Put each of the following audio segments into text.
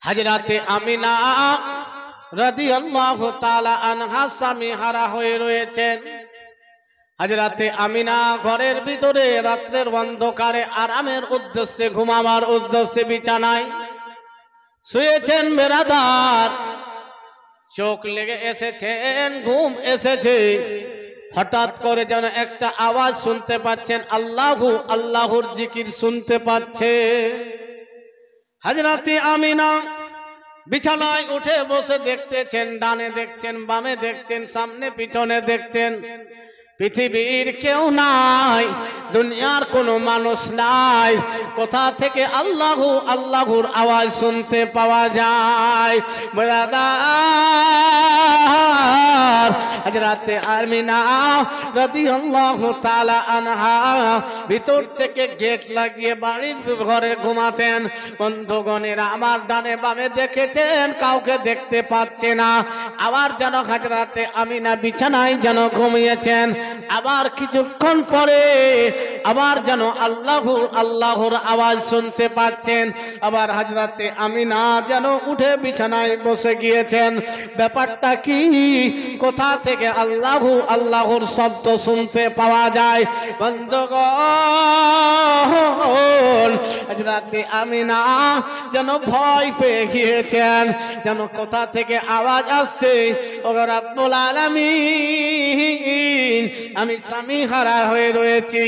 হযরতে আমিনা রাদিয়াল্লাহু তাআলা আনহা স্বামী হারা হয়ে রয়েছেন। হযরতে আমিনা ঘরের ভিতরে রাতের অন্ধকারে আরামের উদ্দেশ্যে, ঘুমাবার উদ্দেশ্যে বিছানায় শুয়েছেন। বেরাদার, চোখ লেগে এসেছেন, ঘুম এসেছে। হঠাৎ করে যেন একটা আওয়াজ শুনতে পাচ্ছেন, আল্লাহু, আল্লাহর জিকির শুনতে পাচ্ছে। হযরতে আমিনা বিছানায় উঠে বসে দেখতেছেন, ডানে দেখছেন, বামে দেখছেন, সামনে পিছনে দেখছেন। পৃথিবীর কেউ নাই, দুনিয়ার কোনো মানুষ নাই। কোথা থেকে আল্লাহু, আল্লাহর আওয়াজ শুনতে পাওয়া যায়? ব্রাদার, হযরতে আমিনা রাদিয়াল্লাহু তাআলা আনহা ভিতর থেকে গেট লাগিয়ে বাড়ির ঘরে ঘুমাতেন। বন্ধুগণেরা আমার, ডানে বামে দেখেছেন, কাউকে দেখতে পাচ্ছে না। আবার যেন হযরতে আমিনা বিছানায় যেন ঘুমিয়েছেন। আবার কিছুক্ষণ পরে আবার যেন আল্লাহু, আল্লাহর আওয়াজ শুনতে পাচ্ছেন। আবার হযরতে আমিনা যেন উঠে বিছানায় বসে গিয়েছেন। ব্যাপারটা কি? কোথা থেকে আল্লাহু, আল্লাহর শব্দ শুনতে পাওয়া যায়? বন্ধুগণ, হযরতে আমিনা যেন ভয় পেয়ে গিয়েছেন, যেন কোথা থেকে আওয়াজ আসছে। ও রব্বুল আলামিন, আমি স্বামী হারা হয়ে রয়েছি,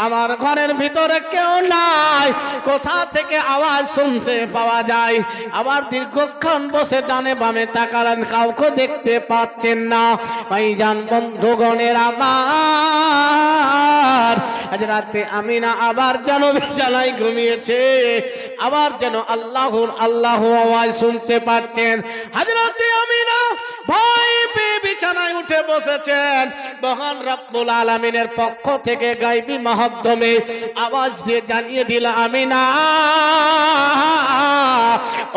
আমার ঘরের ভিতরে কেউ নাই, কোথা থেকে আওয়াজ শুনতে পাওয়া যায়? আবার দীর্ঘক্ষণ বসে ডানে বামে তাকালেন, কাউকে দেখতে পাচ্ছেন না। ভাইজান, বন্ধুগণের আমার, হযরতে আমিনা আবার যেন বিছানায় ঘুমিয়েছে। আবার যেন আল্লাহর, আল্লাহু আওয়াজ শুনতে পাচ্ছেন। হযরতে আমিনা ভয় পেয়ে বিছানায় উঠে বসেছেন। মহান রব্বুল আলামিনের পক্ষ থেকে গায়বী মাধ্যমে আওয়াজ দিয়ে জানিয়ে দিল, আমিনা,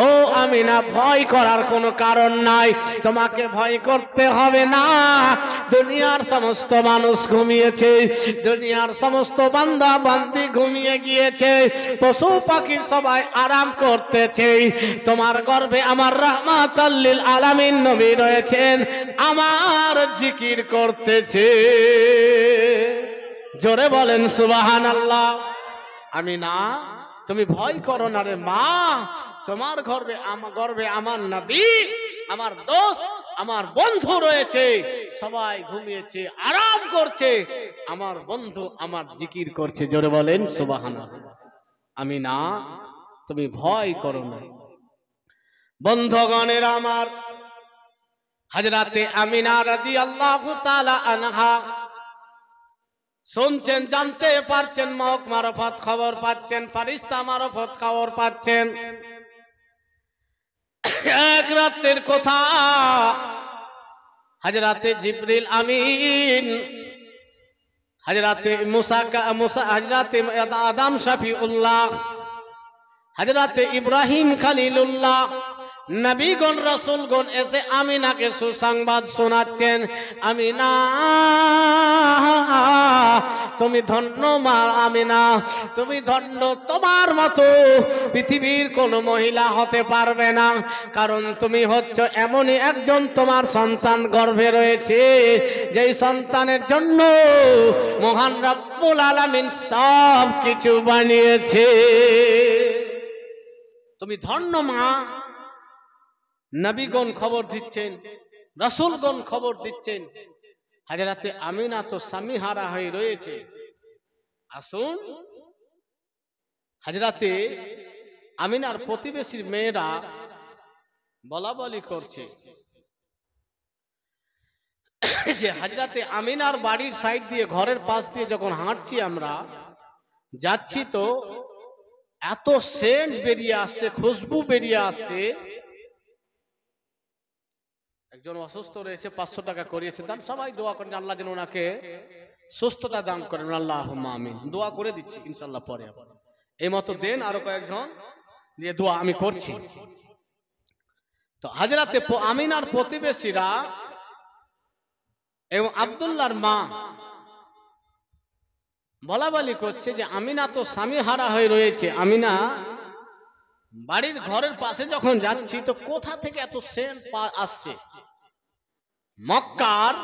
ও আমিনা, ভয় করার কোনো কারণ নাই, তোমাকে ভয় করতে হবে না। দুনিয়ার সমস্ত মানুষ ঘুমিয়েছে, দুনিয়ার সমস্ত বান্দা বান্দি ঘুমিয়ে গিয়েছে, পশু পাখি সবাই আরাম করতেছে। তোমার গর্ভে আমার রাহমাতাল লিল আলামিন নবী রয়েছেন, আমার জিকির করতেছে। জোরে বলেন সুবহানাল্লাহ। আমিনা, তুমি ভয় করো না রে মা, তোমার গর্ভে আমার নবী, আমার দোস্ত, আমার বন্ধু রয়েছে, সবাই ঘুমিয়েছে, আরাম করছে, আমার বন্ধু আমার জিকির করছে। জোরে বলেন সুবহানাল্লাহ। আমিনা, তুমি ভয় করো না। বন্ধুগণের আমার, হযরতে আমিনা রাদিয়াল্লাহু তাআলা আনহা শুনছেন, জানতে পারছেন, মহক মারফত খবর পাচ্ছেন, ফারিস্তা মারফত খবর পাচ্ছেন। এক রাতের কথা, হযরতে জিবরিল আমিন, হযরতে মুসা, হযরতে আদম শফিউল্লাহ, হযরতে ইব্রাহিম খলিলুল্লাহ, নবীগণ রাসূলগণ এসে আমিনাকে সুসংবাদ শোনাচ্ছেন, আমিনা, তুমি ধন্য মা, আমিনা তুমি ধন্য, তোমার মতো পৃথিবীর কোনো মহিলা হতে পারবে না। কারণ তুমি হচ্ছ এমনই একজন, তোমার সন্তান গর্ভে রয়েছে, যেই সন্তানের জন্য মহান রব্বুল আলামিন সব কিছু বানিয়েছে। তুমি ধন্য মা। নবীগণ খবর দিচ্ছেন, রাসূলগণ খবর দিচ্ছেন, হযরতে আমিনা তো স্বামী হারা হয়ে রয়েছে। আসুন, হযরতে আমিনার প্রতিবেশীর মেয়েরা বলা বলি করছে যে হযরতে আমিনার বাড়ির সাইড দিয়ে, ঘরের পাশ দিয়ে যখন হাঁটছি আমরা, যাচ্ছি তো এত সেন্ট বেরিয়ে আসছে, খুশবু বেরিয়ে আসছে। একজন অসুস্থ রয়েছে, 500 টাকা করিয়েছে দান, সবাই দোয়া করেন আল্লাহ যেন ওনাকে সুস্থতা দান করেন, আল্লাহুম্মা আমিন। দোয়া করে দিচ্ছি ইনশাআল্লাহ পরে। এই মতো দেন, আরো কয়েকজন দিয়ে দোয়া আমি করছি। তো হযরতে আমিনার প্রতিবেশীরা এবং আব্দুল্লাহর মা বলা বলি করছে যে আমিনা তো স্বামী হারা হয়ে রয়েছে, আমিনা বাড়ির ঘরের পাশে যখন যাচ্ছি তো কোথা থেকে এত সেন্ট আসছে, মক্কার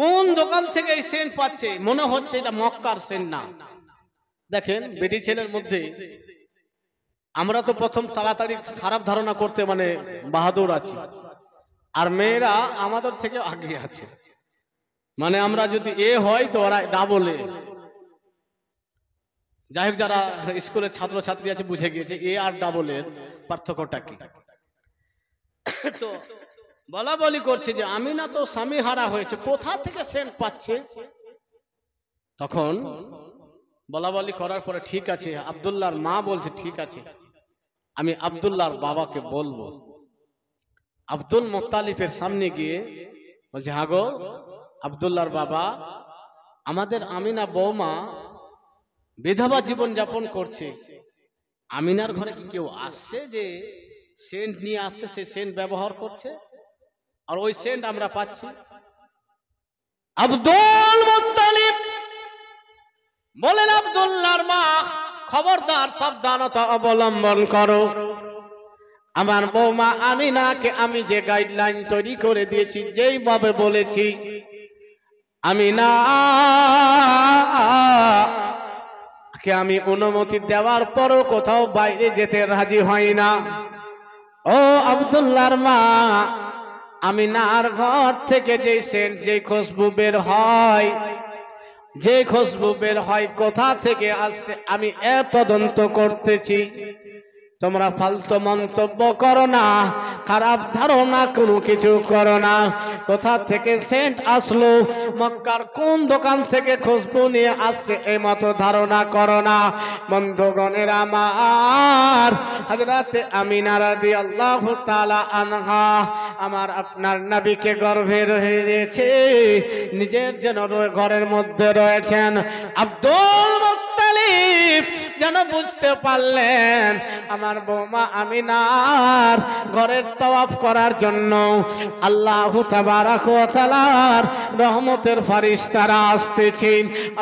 কোন দোকান থেকে এই সেন্ট পাচ্ছে, মনে হচ্ছে এটা মক্কার সেন্ট না। দেখেন বেটি ছেলের মধ্যে আমরা তো প্রথম তাড়াতাড়ি খারাপ ধারণা করতে মানে বাহাদুর আছি, আর মেয়েরা আমাদের থেকে আগে আছে। মানে আমরা যদি এ হয় তো ওরা ডাবল এ। যাই হোক, যারা স্কুলের ছাত্রছাত্রী আছে বুঝে গিয়েছে এ আর ডাবল এর পার্থক্যটা কি। তো বলা বলি করছে যে আমিনা তো স্বামী হারা হয়েছে, কোথা থেকে সেন্ট পাচ্ছে। তখন বলা বলি করার পরে ঠিক আছে, আব্দুল্লাহর মা বলছে ঠিক আছে আমি আব্দুল্লাহর বাবাকে বলবো। আব্দুল মুত্তালিবের সামনে গিয়ে বলছে হ্যাঁ গো আব্দুল্লাহর বাবা, আমাদের আমিনা বৌমা বিধবা জীবন যাপন করছে, আমিনার ঘরে কি কেউ আসছে যে সেন্ট নিয়ে আসছে, সে সেন্ট ব্যবহার করছে আর ওই সেন্ট আমরা পাচ্ছি। আব্দুল মুত্তালিব বলেন আব্দুল্লাহর মা খবরদার, সাবধানতা অবলম্বন করো। আমার বৌমা আমিনাকে আমি যে গাইডলাইন তৈরি করে দিয়েছি, যেইভাবে বলেছি, আমিনা কে আমি অনুমতি দেওয়ার পরও কোথাও বাইরে যেতে রাজি হয় না। ও আব্দুল্লাহর মা, আমিনার ঘর থেকে যে সেন্ট, যে খুশবু বের হয়, যে খুশবু বের হয় কোথা থেকে আসছে আমি তদন্ত করতেছি। তোমরা ফালতু মন্তব্য করো না, খারাপ ধারণা কোনো কিছু করো না। কোথা থেকে সেন্ট আসলো, মক্কার কোন দোকান থেকে খুশবু নিয়ে আসছে এই মতো ধারণা করো না। বন্ধুগণের আমার, হযরতে আমিনা রাদিয়াল্লাহু তাআলা আনহা আমার আপনার নবীকে গর্ভে রয়েছে, নিজের যেন ঘরের মধ্যে রয়েছেন। আব্দুল মুত্তালিব যেন বুঝতে পারলেন আমার বৌমা আমিনার ঘরের তওয়াফ করার জন্য আল্লাহ তাবারক ওয়া তাআলার রহমতের ফেরেশতারা আসতেছে,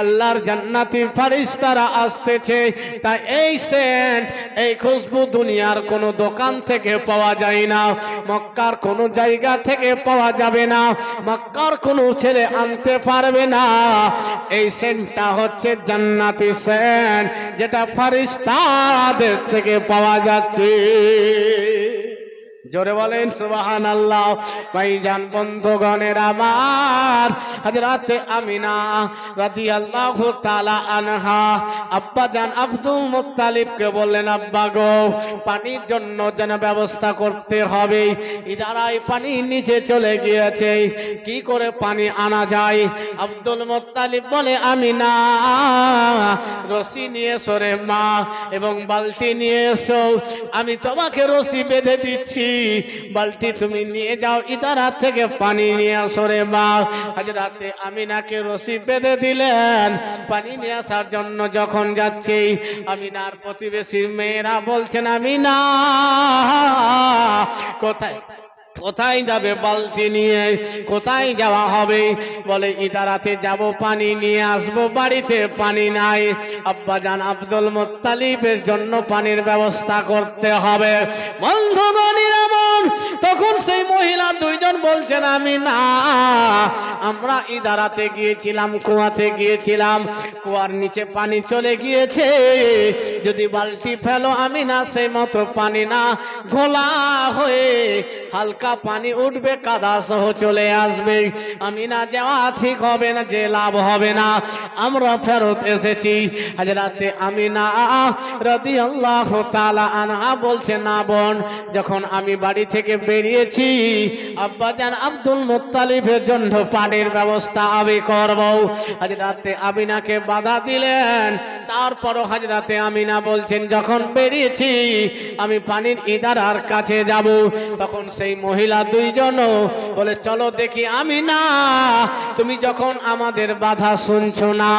আল্লাহর জান্নাতি ফেরেশতারা আসতেছে। তাই এই সেন্ট, এই খুশবু দুনিয়ার কোনো দোকান থেকে পাওয়া যায় না, মক্কার কোনো জায়গা থেকে পাওয়া যাবে না, মক্কার কোনো ছেলে আনতে পারবে না। এই সেন্টটা হচ্ছে জান্নাতি সেন্ট, যেটা ফেরেশতাদের থেকে পাওয়া যাচ্ছে। জোরে বলেন সুবহানাল্লাহ। ভাইজান বন্ধুগণের আমার, হযরতে আমিনা রাদিয়াল্লাহু তাআলা আনহা আব্বা জান আব্দুল মুত্তালিবকে বললেন, আব্বা গো পানির জন্য যেন ব্যবস্থা করতে হবে, ইদারায় পানি নিচে চলে গিয়েছে, কি করে পানি আনা যায়। আব্দুল মুত্তালিব বলে, আমিনা রশি নিয়ে এসো রে মা, এবং বালতি নিয়ে এসো, আমি তোমাকে রশি বেঁধে দিচ্ছি, বালতি তুমি নিয়ে যাও, ইদারা থেকে পানি নিয়ে আসো রে মা। হযরতে আমিনাকে রশি বেঁধে দিলেন। পানি নিয়ে আসার জন্য যখন যাচ্ছে, আমিনার প্রতিবেশী মেয়েরা বলছেন, আমিনা কোথায় কোথায় যাবে বালতি নিয়ে, কোথায় যাওয়া হবে? বলে ইদারাতে যাব, পানি নিয়ে আসবো, বাড়িতে পানি নাই। আব্বা জান আব্দুল মুত্তালিবের জন্য পানির ব্যবস্থা করতে হবে। বন্ধুগণের আমার, তখন সেই মহিলা দুইজন বলছেন, আমি না, আমরা ইদারাতে গিয়েছিলাম, কুয়াতে গিয়েছিলাম, কুয়ার নিচে পানি চলে গিয়েছে, যদি বালতি ফেলো আমি না, সেই মতো পানি না, ঘোলা হয়ে হালকা পানি উঠবে, কাদা সহ চলে আসবে, আমি না যাওয়া ঠিক হবে না, যে লাভ হবে না। আমরা ফেরত এসেছি। হযরতে আমিনা রাদিয়াল্লাহু তাআলা আনহা বলছে, না বোন, যখন আমি বাড়ি থেকে বেরিয়েছি, আব্বাজান আব্দুল মুত্তালিবের জন্য পানির ব্যবস্থা আমি করব। হযরতে আমিনাকে বাধা দিলেন। তারপরও হযরতে আমিনা বলছেন, যখন বেরিয়েছি আমি পানির ইদারার কাছে যাব। তখন সেই মহিলা দুইজন বলে, চলো দেখি। আমিনা, তুমি যখন আমাদের বাধা শুনছো না,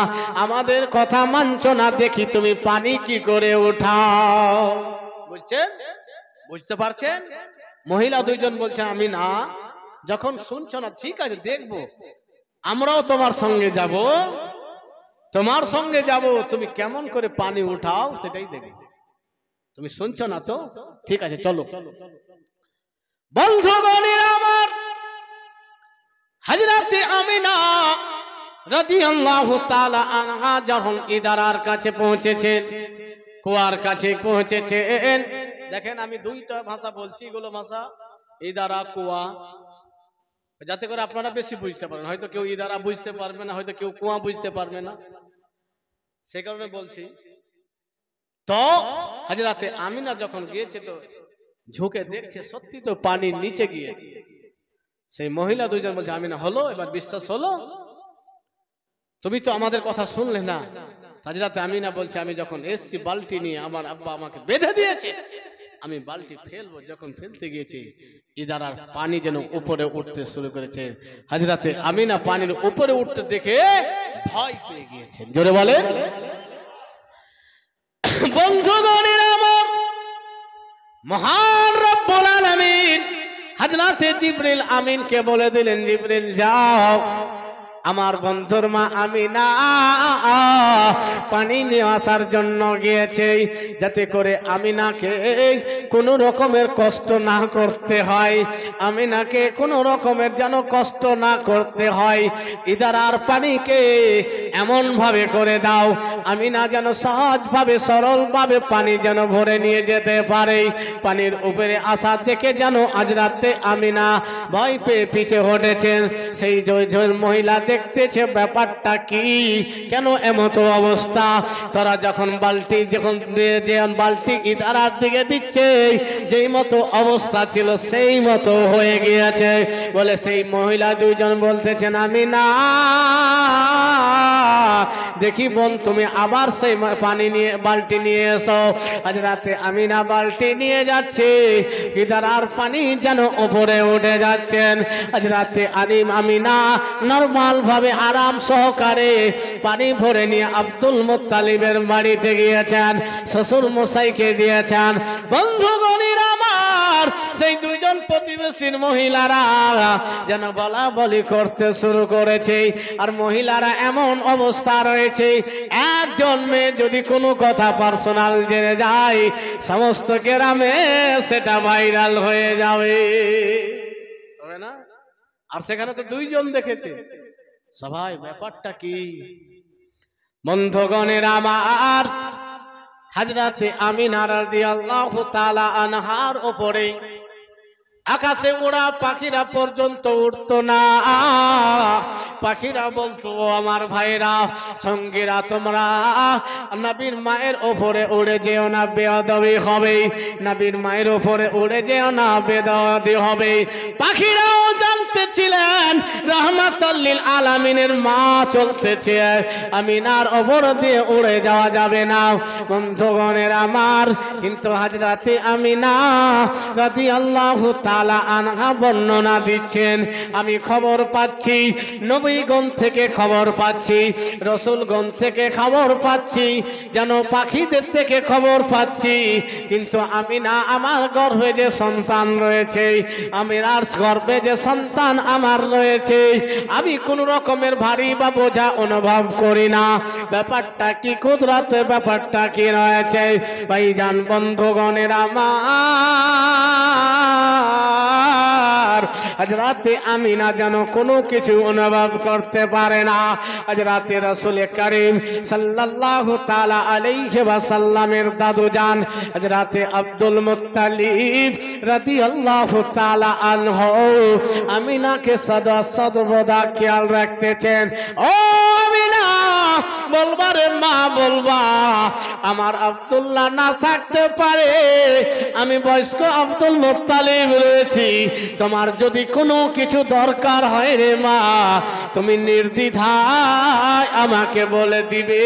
আমাদের কথা মানছো না, দেখি তুমি পানি কি করে উঠাও। বুঝছেন, বুঝতে পারছেন? মহিলা দুইজন বলছে, আমিনা যখন শুনছো না, ঠিক আছে দেখবো, আমরাও তোমার সঙ্গে যাব, তোমার সঙ্গে যাব, তুমি কেমন করে পানি উঠাও সেটাই দেখব। তুমি শুনছো না তো? ঠিক আছে চলো। বন্ধুগণের আমার, হযরতে আমিনা রাদিয়াল্লাহু তাআলা আনহা যখন ইদারার কাছে পৌঁছেছেন, কুয়ার কাছে পৌঁছেছেন, দেখেন আমি দুইটা ভাষা বলছি, এগুলো ভাষা ইদারা কুয়া, যাতে করে আপনারা বেশি বুঝতে পারেন। হয়তো কেউ ইদারা বুঝতে পারবে না, হয়তো কেউ কুয়া বুঝতে পারবে না, সে কারণে বলছি। তো হযরতে আমিনা যখন গিয়েছে তো ঝুঁকে দেখছে সত্যি তো পানির নিচে গিয়েছে। সেই মহিলা দুইজন বলছে, আমিনা হলো, এবার বিশ্বাস হলো? তুমি তো আমাদের কথা শুনলে না। হযরতে আমিনা বলছে, আমি যখন এসছি বালতি নিয়ে, আমার আব্বা আমাকে বেঁধে দিয়েছে, আমি বালতি ফেলবো, যখন ফেলতে গিয়েছি ইদারার পানি যেন উপরে উঠতে শুরু করেছে। হযরতে আমিনা পানির উপরে উঠতে দেখে ভয় পেয়ে গিয়েছেন। জোরে বলেন। বন্ধুগণের আমার, মহান রব্বুল আলামিন হযরতে জিবরিল আমিনকে বলে দিলেন, জিবরিল যাও, আমার বন্ধুর মা আমিনা পানি নিয়ে আসার জন্য গিয়েছে, যাতে করে আমিনাকে কোনো রকমের কষ্ট না করতে হয়, আমিনাকে কোনো রকমের যেন কষ্ট না করতে হয়। ইদারার পানিকে এমন ভাবে করে দাও আমিনা যেন সহজভাবে সরলভাবে পানি যেন ভরে নিয়ে যেতে পারে। পানির উপরে আসা দেখে যেন আজ রাতে আমিনা ভয় পেয়ে পিছে হটেছেন। সেই জয় মহিলা দেখতেছে ব্যাপারটা কি, কেন এমত অবস্থা। তারা যখন বালতি বালতি ইদারার দিকে দিচ্ছে, যেই মতো অবস্থা ছিল সেই মতো হয়ে গিয়েছে। বলে সেই মহিলা দুইজন বলতেছেন, আমিনা দেখি বোন, তুমি আবার সেই পানি নিয়ে বালতি নিয়ে এসো। আজ রাতে আমিনা বালতি নিয়ে যাচ্ছে, ইদারার পানি যেন উপরে উঠে যাচ্ছেন। আজ রাতে আমিনা নরমাল ভাবে আরাম সহকারে পানি ভরে নিয়ে আব্দুল মুত্তালিবের বাড়িতে গিয়েছেন, শ্বশুর মশাইকে দিয়েছেন। বন্ধুগণের আমার, সেই দুইজন প্রতিবেশীর মহিলারা যেন বলা বলি করতে শুরু করেছে। আর মহিলারা এমন অবস্থা রয়েছে, একজন মেয়ে যদি কোনো কথা পার্সোনাল জেনে যায়, সমস্ত গ্রামে সেটা ভাইরাল হয়ে যাবে, হবে না? আর সেখানে তো দুইজন দেখেছে সবাই, ব্যাপারটা কি? বন্ধুগণের আমার, হযরতে আমিনা রাদিয়াল্লাহু তাআলা আনহার উপরে আকাশে ওড়া পাখিরা পর্যন্ত উঠতো না। পাখিরা বলতো, আমার ভাইরা সঙ্গীরা, তোমরা নবীর মায়ের ওপরে উড়ে যেও না, বেয়াদবি হবে। নবীর মায়ের ওপরে উড়ে যেও না, বেয়াদবি হবে। পাখিরাও জানতেছিলেন রাহমাতুল লিল আলামিনের মা চলতেছে, আমিনার ওপর দিয়ে উড়ে যাওয়া যাবে না। বন্ধুগণের আমার, কিন্তু হযরতে আমিনা রাদিয়াল্লাহু তাআলা আনহা বর্ণনা দিচ্ছেন, আমি খবর পাচ্ছি, নবীগণ থেকে খবর পাচ্ছি, রাসূলগণ থেকে খবর পাচ্ছি, যেন পাখিদের থেকে খবর পাচ্ছি, কিন্তু আমিনা আমার গর্ভে যে সন্তান রয়েছে, আমিনার গর্ভে যে সন্তান আমার রয়েছে, আমি কোন রকমের ভারী বা বোঝা অনুভব করি না। ব্যাপারটা কি কুদরতের, ব্যাপারটা কি রয়েছে ভাইজান। বন্ধুগণের আমার, আজ রাতে আমিনা যেন কোনো কিছু অনুভব করতে পারে না। আজ রাতে রাসূল করিম সাল্লাল্লাহু তাআলা আলাইহি ওয়াসাল্লামের দাদু জান আজ রাতে আব্দুল মুত্তালিব রাদিয়াল্লাহু তাআলা আনহু আমিনাকে সর্বদা খেয়াল রাখতেছেন। ও আমিনা, বলবা রে মা, বলবা আমার আব্দুল্লাহ না থাকতে পারে, আমি বয়স্ক আব্দুল মুত্তালিব রয়েছি, তোমার যদি কোনো কিছু দরকার হয় রে মা, তুমি নির্দ্বিধায় আমাকে বলে দিবে,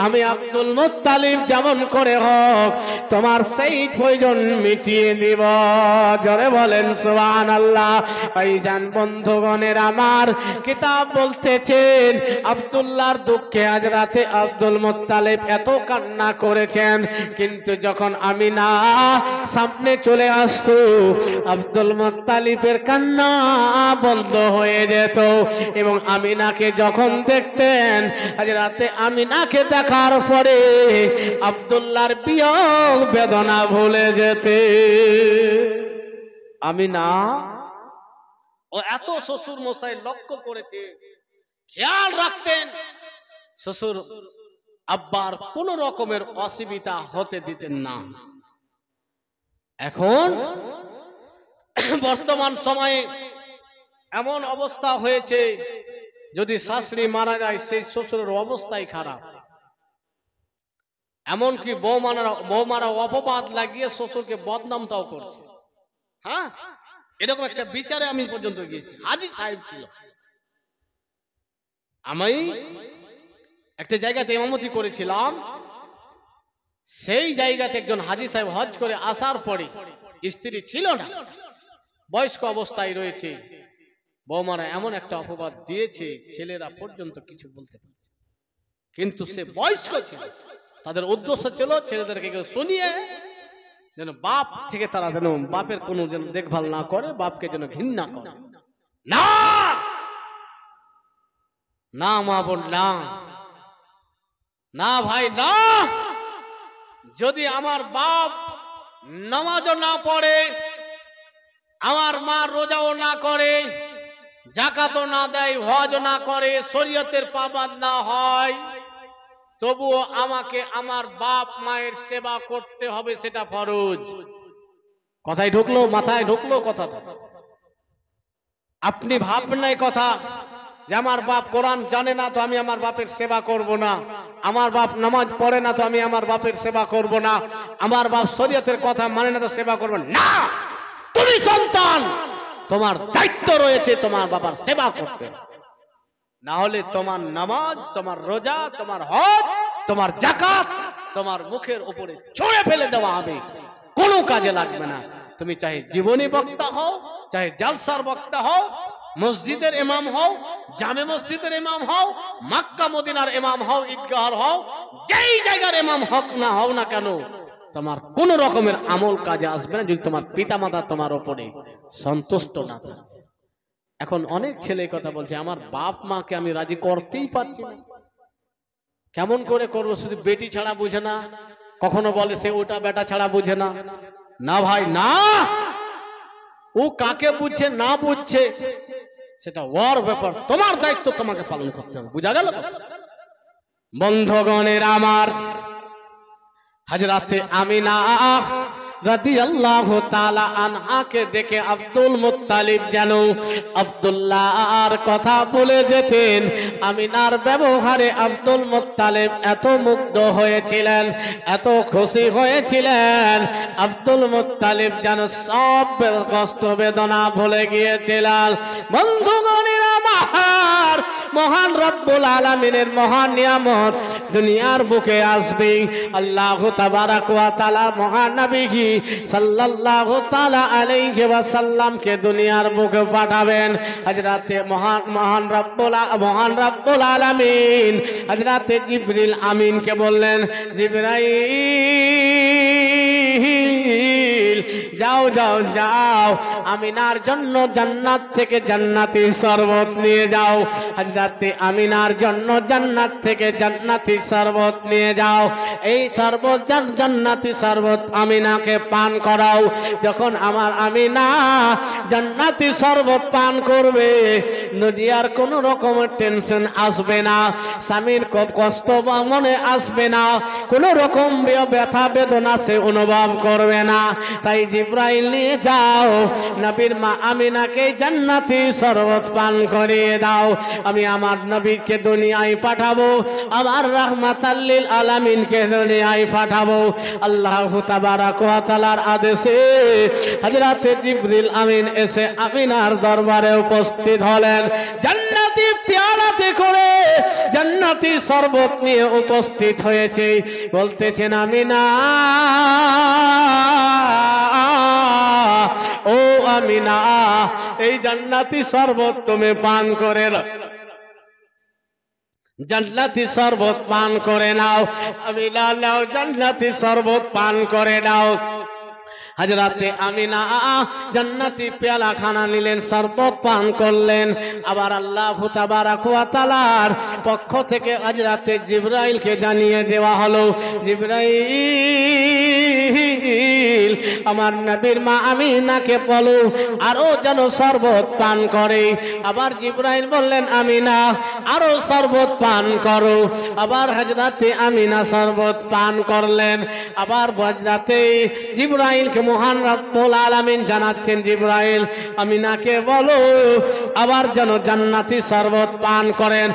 আমি আব্দুল মুত্তালিব যেমন করে হোক তোমার সেই প্রয়োজন মিটিয়ে দিব। জোরে বলেন সুবহানাল্লাহ। ভাইজান বন্ধুগণের আমার, কিতাব বলতেছেন আব্দুল্লাহর দুঃখে হযরতে আব্দুল মুত্তালিব এত কান্না করেছেন, কিন্তু যখন আমিনা সামনে চলে আসতো আব্দুল মুত্তালিবের কান্না বন্ধ হয়ে যেত। এবং আমিনাকে যখন দেখতেন, হযরতে আমিনাকে দেখার পরে আব্দুল্লাহর বিয়োগ বেদনা ভুলে যেতে। আমিনা ও এত শ্বশুর মশাই লক্ষ্য করেছে, খেয়াল রাখতেন শ্বশুর আব্বার কোন রকমের অসুবিধা হতে দিতেন না। এখন বর্তমান সময়ে এমন অবস্থা হয়েছে, যদি শাশুড়ি মারা যায় সেই শ্বশুরের অবস্থাই খারাপ। এমনকি বৌমারা অপবাদ লাগিয়ে শ্বশুরকে বদনামটাও করছে। হ্যাঁ, এরকম একটা বিচারে আমি পর্যন্ত গিয়েছি। হাজী সাহেব ছিল, আমি একটা জায়গাতে ইমামতি করেছিলাম। সেই জায়গাতে একজন হাজী সাহেব হজ করে আসার পরে স্ত্রী ছিল না, বয়স্ক অবস্থায় রয়েছে। বৌমারা এমন একটা অপবাদ দিয়েছে, ছেলেরা পর্যন্ত কিছু বলতে পারছে। কিন্তু সে বয়স্ক ছিল, তাদের উদ্দেশ্য ছিল ছেলেদেরকে শুনিয়ে যেন বাপ থেকে তারা যেন বাপের কোনো যেন দেখভাল না করে, বাপকে যেন ঘৃণা করে। না না মা বোন, না না ভাই, না। যদি আমার বাপ নামাজও না পড়ে, আমার মা রোজাও না করে, যাকাতও না দেয়, হজও না করে, শরীয়তের পাবন্দ না হয়, তবুও আমাকে আমার বাপ মায়ের সেবা করতে হবে, সেটা ফরজ। কথাই ঢুকলো, মাথায় ঢুকলো কথাটা? আপনি ভাববেন না কথা যে আমার বাপ কোরআন জানে না তো আমি আমার বাপের সেবা করব না, আমার বাপ নামাজ পড়ে না তো আমি আমার বাপের সেবা করব না, আমার বাপ শরীয়তের কথা মানে না তো সেবা করব না। তুমি সন্তান, তোমার দায়িত্ব রয়েছে তোমার বাবার সেবা করতে, না হলে তোমার নামাজ, তোমার রোজা, তোমার হজ, তোমার যাকাত তোমার মুখের উপরে ছুঁড়ে ফেলে দেওয়া হবে, কোনো কাজে লাগবে না। তুমি চাহে জীবনী বক্তা হও, চাহে জালসার বক্তা হও, মসজিদের ইমাম হও, জামে মসজিদের ইমাম হও, মক্কা মদিনার ইমাম হও, ঈদগাহর হও, যেই জায়গার ইমাম হক না হও না কেন, তোমার কোন রকমের আমল কাজে আসবে না যদি তোমার পিতামাতা তোমার উপরে সন্তুষ্ট না থাকে। এখন অনেক ছেলে কথা বলছে, আমার বাপ মাকে আমি রাজি করতেই পারছি না, কেমন করে করবো, শুধু বেটি ছাড়া বুঝে না, কখনো বলে সে ওটা বেটা ছাড়া বুঝে না। না ভাই না, ও কাকে বুঝছে না বুঝছে সেটা ওর ব্যাপার, তোমার দায়িত্ব তোমাকে পালন করতে হবে। বুঝা গেল? বন্ধুগণের আমার, হযরতে আমিনা রাদিয়াল্লাহু তাআলা আনহাকে দেখে আব্দুল মুত্তালিব যেন আব্দুল্লাহর কথা বলে যেতেন। আমিনার ব্যবহারে আব্দুল মুত্তালিব এত মুগ্ধ হয়েছিলেন, এত খুশি হয়েছিলেন, আব্দুল মুত্তালিব যেন সব কষ্ট বেদনা ভুলে গিয়েছিলেন। বন্ধুগণের আমার, মহান রব্বুল আলামিনের মহান নিয়ামত দুনিয়ার বুকে আসবে। আল্লাহ তাবারাক ওয়া তাআলা মহান নবী সাল্লাল্লাহু তাআলা আলাইহি ওয়াসাল্লামকে দুনিয়ার বুকে পাঠাবেন। হযরতে মহান রব্বুল আলামিন হযরতে জিবরিল আমিনকে বললেন, জিবরাইল যাও যাও যাও, আমিনার জন্য জান্নাত থেকে জান্নাতি শরবত নিয়ে যাও। হযরতে আমিনার জন্য জান্নাত থেকে জান্নাতি শরবত নিয়ে যাও। এই শরবত জান্নাতি শরবত আমিনাকে পান করাও। যখন আমার আমিনা জান্নাতি শরবত পান করবে, দুনিয়ার কোন রকমের টেনশন আসবে না, স্বামীর কষ্ট মনে আসবে না, কোন রকম ব্যথা বেদনা সে অনুভব করবে না। তাই জিবরাইল নিয়ে যাও, নবীর মা আমিনাকে জান্নাতি শরবত পান করিয়ে দাও। আমি আমার নবীকে দুনিয়ায় পাঠাবো, আমার রাহমাতাল লিল আলামিনকে দুনিয়ায় পাঠাবো। আল্লাহু তাবারাক ওয়া তাআলার আদেশে হযরতে জিবরিল আমিন এসে আমিনার দরবারে উপস্থিত হলেন। জান্নাতি পেয়ালাতে করে জান্নাতি শরবত নিয়ে উপস্থিত হয়েছে। বলতেছেন, আমিনা ও আমিনা, এই জান্নাতি শরবত তুমি পান করে জান্নাতি শরবত পান করে নাও, আমিনা নাও জান্নাতি শরবত পান করে নাও। হযরতে আমিনা জান্নাতি পেয়ালা খানা নিলেন, শরবত পান করলেন। আবার আল্লাহ তাবারক ওয়া তাআলার পক্ষ থেকে হযরতে জিবরাইলকে জানিয়ে দেওয়া হলো, জিবরাইল আমার নবীর মা আমিনাকে বলো আরো যেন শরবত পান করে। আবার জিবরাইল বললেন আমিনা আরো শরবত পান করো। আবার হযরতে আমিনা শরবত পান করলেন। আবার হযরতে জিবরাইলকে মহান রব্বুল আলামিন জানাচ্ছেন, জিবরাইল আমিনাকে বলো আবার যেন জান্নাতি শরবত পান করেন।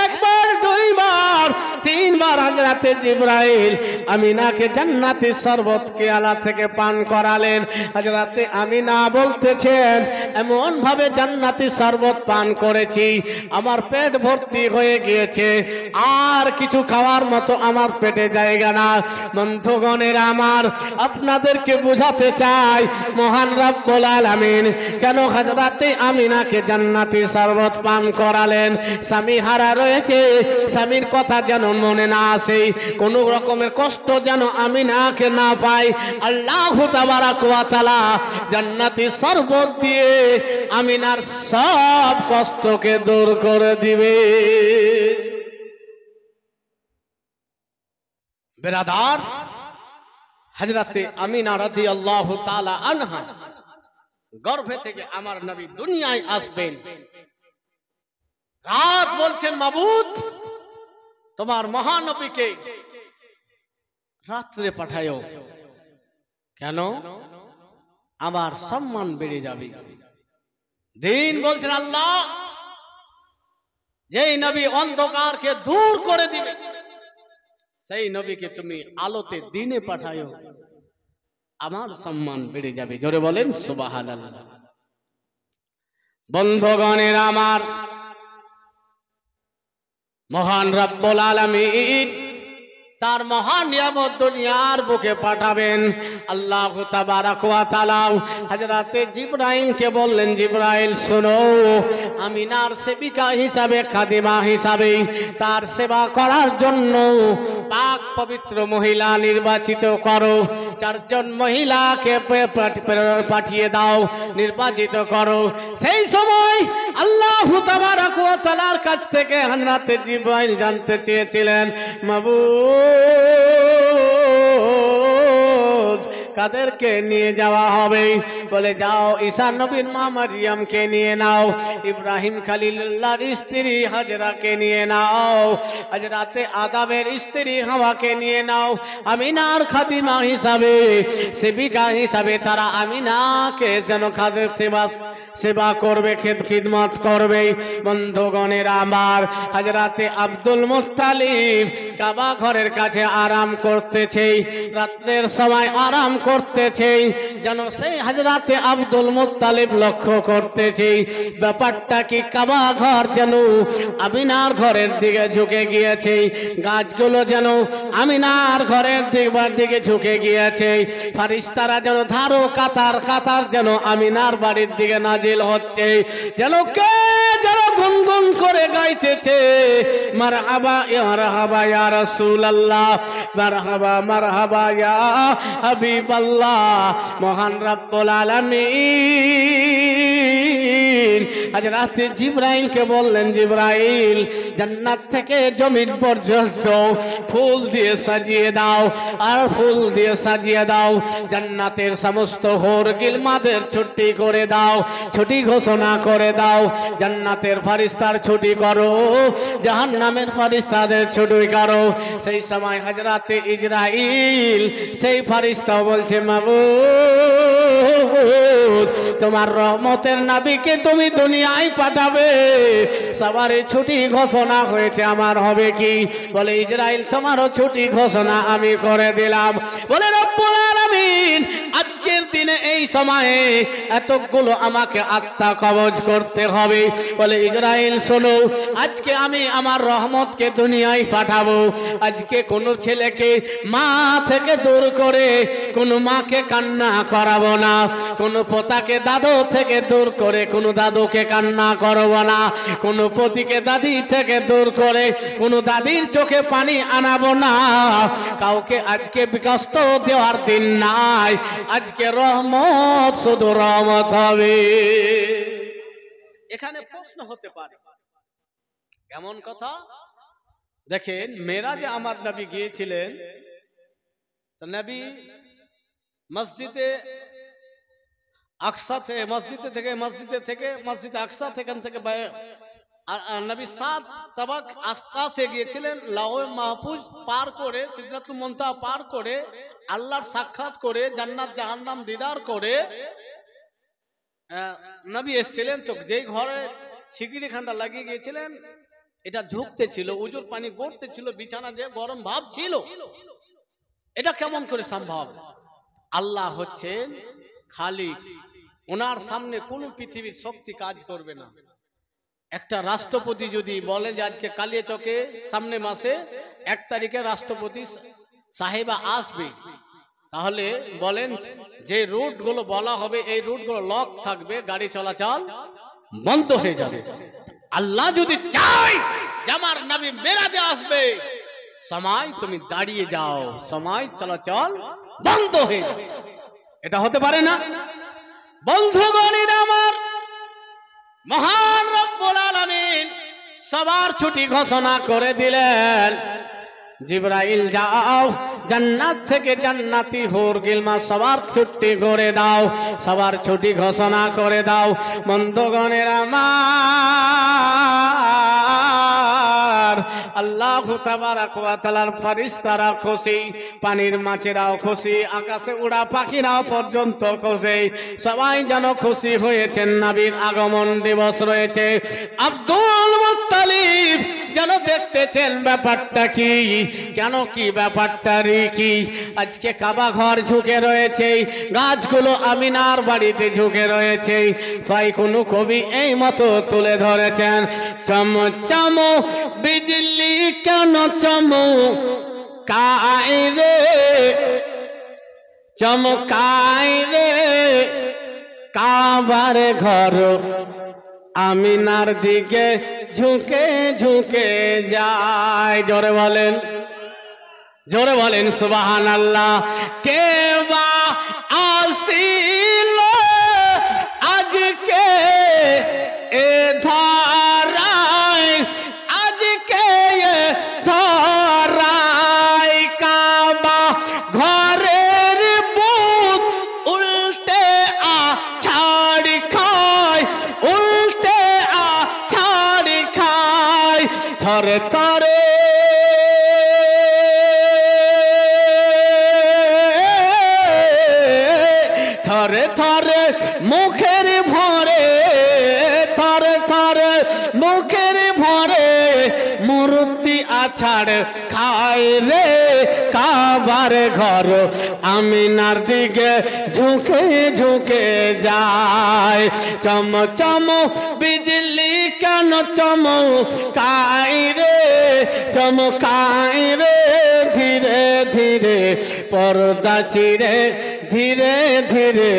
একবার, দুইবার, তিনবার হযরতে জিবরাইল আমিনাকে জান্নাতি শরবত কেয়ালা থেকে পান করালেন। হযরতে আমিনা বলতেছেন এমন ভাবে জান্নাতি শরবত পান করেছি আমার পেট ভর্তি হয়ে গিয়েছে, আর কিছু খাওয়ার মতো আমার পেটে জায়গা না। বন্ধুগণের আমার, আপনাদেরকে বোঝাতে চাই মহান রব্বুল আলামিন কেন হযরতে আমিনাকে জান্নাতি শরবত পান করালেন। স্বামী হারা রয়েছে, স্বামীর কথা যেন মনে না আসে, কোনো রকমের কষ্ট যেন আমিনাকে না পায়। আল্লাহ তাবারক ওয়া তাআলা জান্নাতি শরবত দিয়ে আমিনার সব কষ্টকে দূর করে দিবে। বেরাদার, হযরতে আমিনা রাদিয়াল্লাহু তাআলা আনহা গর্ভে থেকে আমার নবী দুনিয়ায় আসবেন। রাত বলছেন মাবুদ তোমার মহানবীকে রাত্রে পাঠায়ো, কেন আমার সম্মান বেড়ে যাবে। দিন বলছেন আল্লাহ যেই নবী অন্ধকারকে দূর করে দিবে সেই নবীকে তুমি আলোতে দিনে পাঠায়ো, আমার সম্মান বেড়ে যাবে। জোরে বলেন সুবহানাল্লাহ। বন্ধুগণের আমার, মহান রব্বুল আলামিন তার মহান নিয়ামত দুনিয়ার বুকে পাঠাবেন। আল্লাহ তাবারক ওয়া তাআলা হযরতে জিবরাইলকে বললেন, জিবরাইল শোনো, আমিনার সেবিকা হিসাবে, খাদিমা হিসাবে তার সেবা করার জন্য পাক পবিত্র মহিলা নির্বাচিত করো। 4 জন মহিলাকে পাঠিয়ে দাও, নির্বাচিত করো। সেই সময় আল্লাহ তাবারক ওয়া তাআলার কাছ থেকে হযরতে জিবরাইল জানতে চেয়েছিলেন, মাবুদ কাদেরকে নিয়ে যাওয়া হবে? বলে যাও ঈসা নবীর মা মারিয়ামকে নিয়ে নাও, ইব্রাহিম খলিলুল্লাহর স্ত্রী হাজরাকে নিয়ে নাও, হযরতে আদমের স্ত্রী হাওয়াকে নিয়ে নাও। আমিনার খাদিমা হিসাবে, সেবিকা হিসাবে তারা আমিনাকে যেন খাদের সেবা করবে, খিদমত করবে। বন্ধুগণের আমার, হযরতে আব্দুল মুত্তালিব কাবা ঘরের কাছে আরাম করতেছে, রাতের সময় আরাম করতেছে, যেন সেই হযরতে আব্দুল মুত্তালিব লক্ষ্য করতেছে ব্যাপারটা কি, কাবা ঘর যেন আমিনার ঘরের দিকে ঝুঁকে গিয়েছে, গাছগুলো যেন আমিনার ঘরের দিকে ঝুঁকে গিয়েছে, ফেরেশতারা যেন ধারো কাতার কাতার যেন আমিনার বাড়ির দিকে নাজিল হচ্ছে, যেন কে যেন গুনগুন করে গাইতেছে, মারহাবা ইয়া রাসূলুল্লাহ, মারহাবা মারহাবা ইয়া হাবিবাল্লাহ। মহান রব্বুল আলামিন হযরতে জিবরাইলকে বললেন, জিবরাইল জান্নাত থেকে জমিন পর্যন্ত ফুল দিয়ে সাজিয়ে দাও, আর ফুল দিয়ে সাজিয়ে দাও। জান্নাতের সমস্ত হোর গিলমাদের ছুটি করে দাও, ছুটি ঘোষণা করে দাও। জান্নাতের ফেরেশতার ছুটি করো, জাহান্নামের ফেরেশতাদের ছুটি করো। সেই সময় হযরতে ইসরাইল সেই ফেরেশতা বলছে, মাবুদ তোমার রহমতের নবীকে তুমি দুনিয়ায় পাঠাবে, সবারই ছুটি ঘোষণা হয়েছে, আমার হবে কি? বলে ইসরাইল তোমারও ছুটি ঘোষণা আমি করে দিলাম। বলে রব্বুল আলামিন আজকের দিনে এই সময়ে এতগুলো আমাকে আত্মা কবজ করতে হবে। বলে ইসরাইল শোনো, আজকে আমি আমার রহমতকে দুনিয়ায় পাঠাবো। আজকে কোনো ছেলেকে মা থেকে দূর করে কোনো মাকে কান্না করাবো না, কোনো পোতাকে দাদু থেকে দূর করে কোনো দাদুকে কান্না করবো না, কোনো পতিকে দাদি থেকে দূর করে কোনো দাদির চোখে পানি আনাবো না। কাউকে আজকে বিকষ্ট দেওয়ার দিন নাই, আজকে রহমত শুধু রহমত হবে। এখানে প্রশ্ন হতে পারে, কেমন কথা? দেখেন, মেরাজে আমার নবী গিয়েছিলেন, তো নবী মসজিদে আকসা থেকে মসজিদে আকসা থেকে নবী 7 তাবাক আস্তাসে গিয়েছিলেন। লাওহে মাহফুজ পার করে, সিদরাতুল মুনতাহা পার করে, আল্লাহর সাক্ষাৎ করে, জান্নাত জাহান্নাম দিদার করে নবী এসেছিলেন। তো যেই ঘরে সিকিরি খান্ডা লাগিয়ে গিয়েছিলেন, এটা ঝুঁকতে ছিল, উজুর পানি গড়তে ছিল, বিছানা যে গরম ভাব ছিল, এটা কেমন করে সম্ভব? আল্লাহ হচ্ছেন খালিক, ওনার সামনে কোনো পৃথিবীর শক্তি কাজ করবে না। একটা রাষ্ট্রপতি যদি বলে যে আজকে কালিয়াচকে সামনে মাসে 1 তারিখে রাষ্ট্রপতি সাহেবা আসবে, তাহলে বলেন যে রুটগুলো বলা হবে এই রুটগুলো লক থাকবে, গাড়ি চলাচল বন্ধ হয়ে যাবে। আল্লাহ যদি চায় যে আমার নবী মেরাজে আসবে, সময় তুমি দাঁড়িয়ে যাও, সময় চলাচল বন্ধ হয়ে যাবে। এটা হতে পারে না? বন্ধুগণ আমার, মহান রব্বুল আলামিন সবার ছুটি ঘোষণা করে দিলেন। জিবরাইল যাও, জান্নাত থেকে জান্নাতি হুর গিলমা সবার ছুটি করে দাও, সবার ছুটি ঘোষণা করে দাও। বন্ধুগণের আমার, আল্লাহু তাবারাক ওয়া তাআলার ফেরেশতারা খুশি, পানির মাছেরাও খুশি, আকাশে উড়া পাখিরাও পর্যন্ত খুশি, সবাই যেন খুশি হয়েছেন। নবীর আগমন দিবস রয়েছে। আব্দুল মুত্তালিব যেন দেখতেছেন ব্যাপারটা কি, কেন কি ব্যাপারটা কি। আজকে কাবা ঘর ঝুঁকে রয়েছে, গাছগুলো আমিনার বাড়িতে ঝুঁকে রয়েছে। তাই কোনো কবি এই মতো তুলে ধরেছেন, চম চম বিজলি কেন চমকায় রে, চমকায় রে কাবার ঘর আমিনার দিকে ঝুঁকে ঝুঁকে যায়। জোরে বলেন, জোরে বলেন সুবহানাল্লাহ। কে বা আসিল আজকে এ ধারায়, আজকে এ ধারায় কাবা ঘরের বুক উল্টে ছাড়ি খায়, উল্টে ছাড়ি খায়, থরে থরে থরে থরে মুখের ভরে, থরে থরে মুখের ভরে মূর্তি আছাড় খায় রে কাবার ঘর আমিনার দিকে ঝুঁকে ঝুঁকে যায়। চম চম বিজলি কেন চমকায় রে, চমকায় রে ধীরে ধীরে পর্দা চিরে, ধীরে ধীরে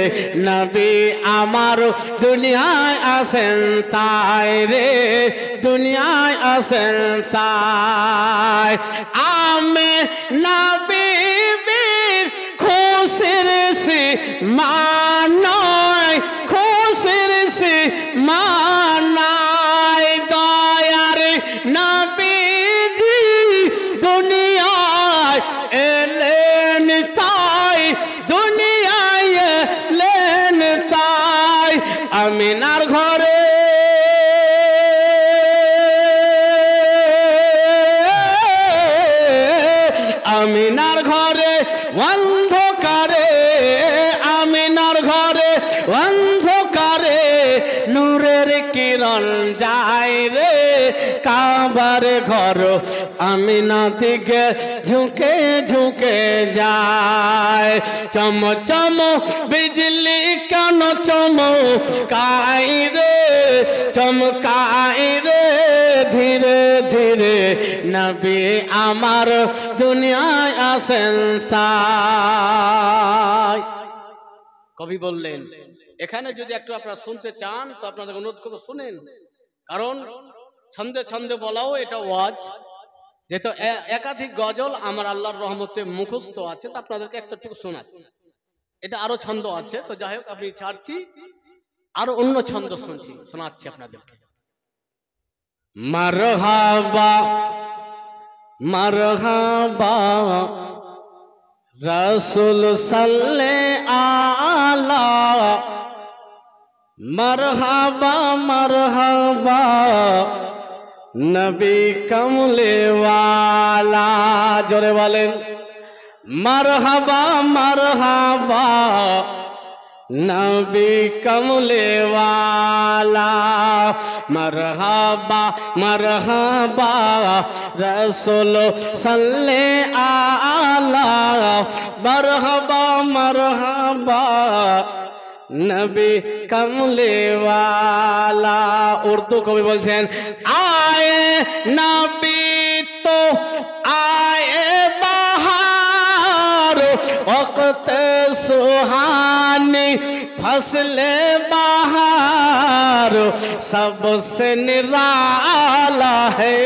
নবী আমার দুনিয়ায় আসেন তাই রে, দুনিয়ায় আসেন তাই। আমি নবী বীর খুশির সীমানায়, খুশির সীমানায় দয়ার নবীজি দুনিয়ায় এলেন তাই, দুনিয়ায় এলেন তাই। আমিনার ঘরে আমিনার ঘরে অন্ধকারে, আমিনার ঘরে অন্ধকারে নূরের কিরণ যায় রে কাবার ঘর आमिना दिखे झुके झुके जाए चम चम बिजली कन चमकाई रे धीरे धीरे नबी आमार दुनियाय आसेन ताई कवि बोललेन এখানে যদি একটু আপনারা শুনতে চান তো আপনাদের অনুরোধ করব শুনেন কারণ ছন্দে ছন্দে বলাও এটা ওয়াজ যেহেতু একাধিক গজল আমার আল্লাহর রহমতে মুখস্থ আছে তো আপনাদেরকে একটু শোনাচ্ছি এটা আরো ছন্দ আছে তো যাই হোক আমি ছাড়ছি আরো অন্য ছন্দ শুনছি শোনাচ্ছি আপনাদেরকে মারহাবা মারহাবা রাসূল সাল্লাল্লাহু আলা मरहबा मरहबा नबी कमले वाला जोरे बोलें मरहबा मरहबा नबी कमले वाला मरहबा मरहबा रसूल सल्लल्लाहु आला मरहबा मरहबा नबी कमले वाला उर्दू कवि बोलते आए नबी तो आए बहार वक्त सुहानी फसले बहार सबसे निराला है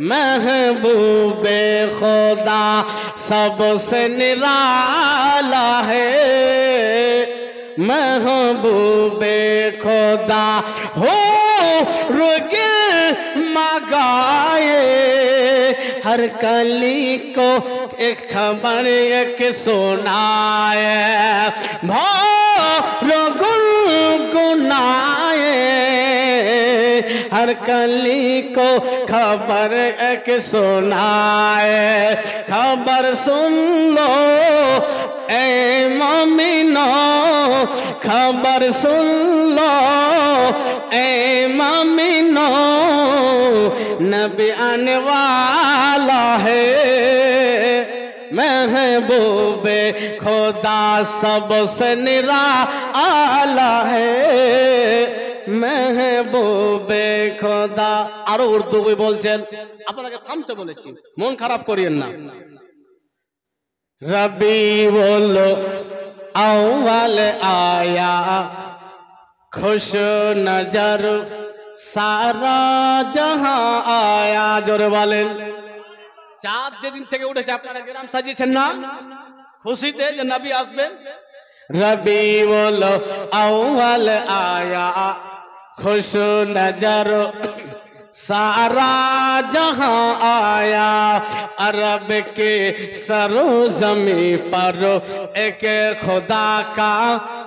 महबूबे खुदा सबसे निराला है महबूबे खुदा हो रुगे मगाए हर कली को एक खबर एक सुनाए गुनगुनाए हर कली को खबर एक सुनाए खबर सुन लो ए मोमिनो खबर सुन लो ए मोमिनो नबी आने वाला है महबूबे खुदा सबसे निराला है महबूबे खुदा आरो उर्दू में बोलছেন আপনাকে থামতে বলেছি মন খারাপ করিয়েন না रबीउल अव्वल आया खुश नजर सारा जहां आया जोरे बोलें चाँद যেদিন থেকে উঠেছে আপনারা গ্রাম সাজিয়েছেন না খুশিতে যে নবী আসবেন रबीउल अव्वल आया खुश नजर सारा जहां आया अरब के सरो जमी पर एक खुदा का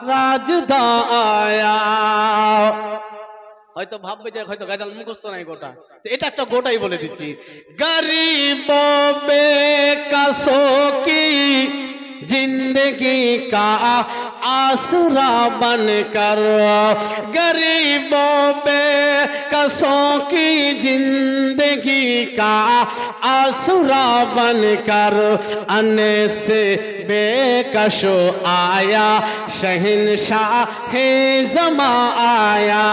राजदा आया হয়তো ভাববে যে হয়তো গাজাল মুখস্থ নাই গোটা তো এটা একটা গোটাই বলে দিচ্ছি গরিবো বেকসো কি जिंदगी का आसरा बनकर गरीबों बेकसों की जिंदगी का आसरा बनकर अने से बेकशो आया शहंशाह ज़मा आया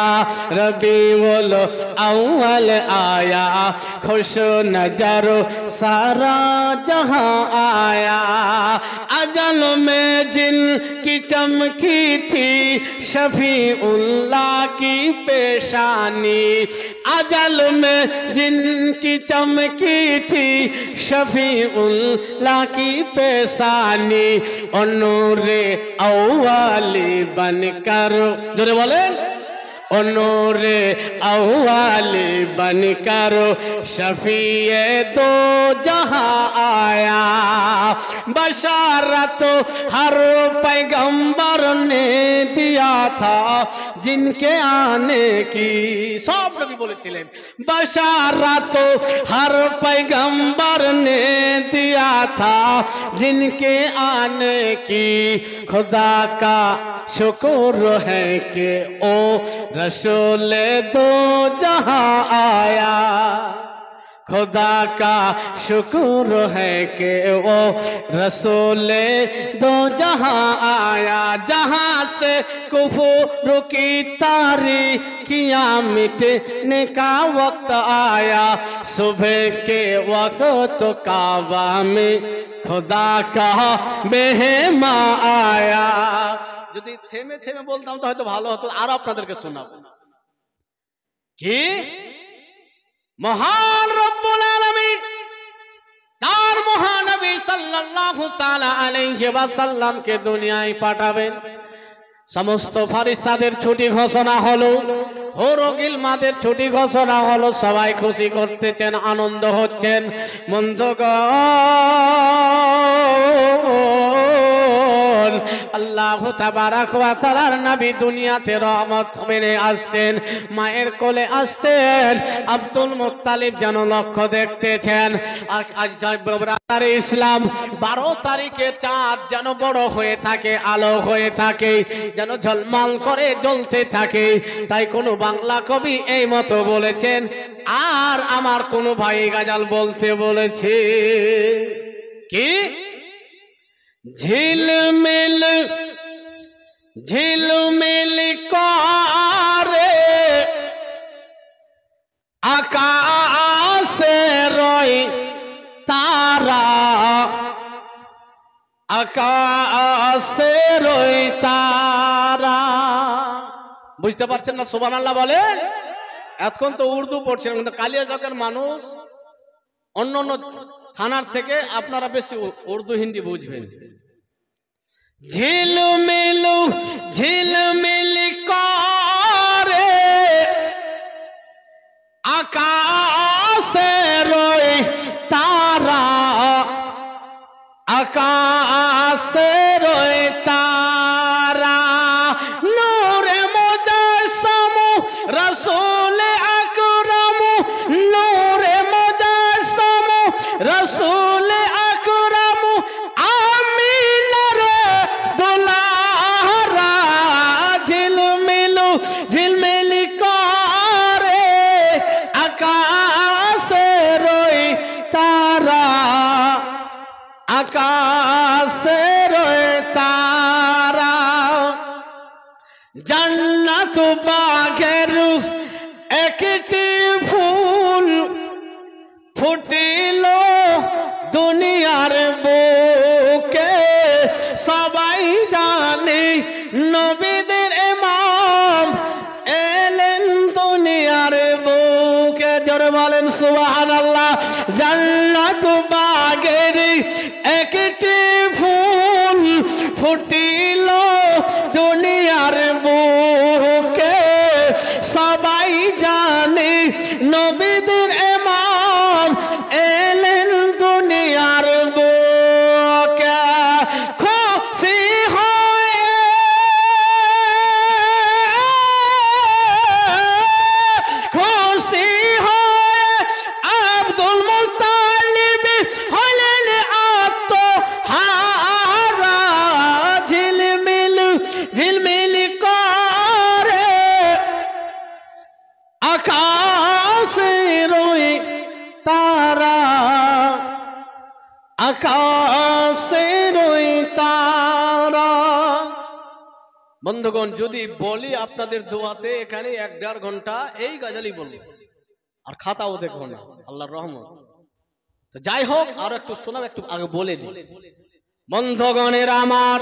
रबीउल अव्वल आया खुश नजर सारा जहां आया अजल में जिनकी चमकी थी शफीउल्लाह की पेशानी अजल में जिनकी चमकी थी शफीउल्लाह की पेशानी और नूरे अव्वली बनकर जोरे बोलें नूरे अव्वली बनकर शफीए दो जहां आया बशारत हर पैगंबर ने दिया था जिनके आने की सब नबी बोलेছিলেন बशारत हर पैगंबर ने दिया था जिनके आने की खुदा का शुक्र है कि ओ रसूल दो जहां आया खुदा का शुक्र है कि वो रसूले दो जहां आया, जहां से कुफर की तारीकियां मिटने का वक्त आया। सुबह के वक्त काबा में खुदा का मेहमा आया। যদি থেমে থেমে বলতাম তো হয়তো ভালো হতো, আর আপনাদেরকে শোনাবো কি মহান রব্বুল আলামিন তার মহানবী সাল্লাল্লাহু তাআলা আলাইহি ওয়াসাল্লাম কে দুনিয়ায় পাঠাবেন। সমস্ত ফেরেশতাদের ছুটি ঘোষণা হলো, হুর গিলমাদের ছুটি ঘোষণা হলো, সবাই খুশি করতেছেন, আনন্দ হচ্ছেন। বন্ধুগণ, আল্লাহ তাবারাক ওয়া তাআলার নবী দুনিয়াতে রহমত মেনে আসছেন, মায়ের কোলে আসছেন। আব্দুল মুত্তালিব যেন লক্ষ্য দেখতেছেন। আর ইসলাম 12 তারিখে চাঁদ যেন বড় হয়ে থাকে, আলো হয়ে থাকে, যেন ঝলমল করে জ্বলতে থাকে। তাই কোন বাংলা কবি এই মতো বলেছেন, আর আমার কোন ভাই গাজাল বলতে বলেছে কি ঝিলমিল ঝিলমিল করে আকাশে রয় তারা, আকাশে রয় তারা। বুঝতে পারছেন না? সুবহানাল্লাহ বলেন। এতক্ষণ তো উর্দু পড়ছিলেন, কিন্তু কালিয়াচকের মানুষ অন্য অন্য থানার থেকে আপনারা বেশি উর্দু হিন্দি বুঝবেন। ঝিলমিল ঝিলমিল করে আকাশে রয় তারা, আকাশে রয় তারা। নূরে মুজাসসাম রাসূল আকরাম, নূরে মুজাসসাম রাসূল আকরাম, আমিনার দুলারা। ঝিলমিল ঝিলমিল করে আকাশে রয় তারা, আকাশে রয় তারা। জান্নাত বাগের একটি ফুল ফুটিল দুনিয়ার বুকে, সবাই জানে নবীদের ইমাম এলেন দুনিয়ার বুকে। জোরে বলেন সুবহানাল্লাহ। জান্নাত বাগের একটি ফুল ফুটিল দুনিয়ার বুকে, সবাই জানে নবীদের ইমাম এলেন দুনিয়ার বুকে। খুশি হয়ে খুশি হয়ে আব্দুল মুত্তালিব হলেন আত্মহারা। ঝিলমিল ঝিলমিল করে আকাশে রয় তারা, আকাশে রয় তারা। বন্ধুগণ, যদি বলি আপনাদের দোয়াতে এখানে 1-1.5 ঘন্টা এই গাজালি বলবো, আর খাতাও দেখবো না, আল্লাহর রহমত। তো যাই হোক, আর একটু শোনাব, একটু আগে বলে দিই। বন্ধুগণের আমার,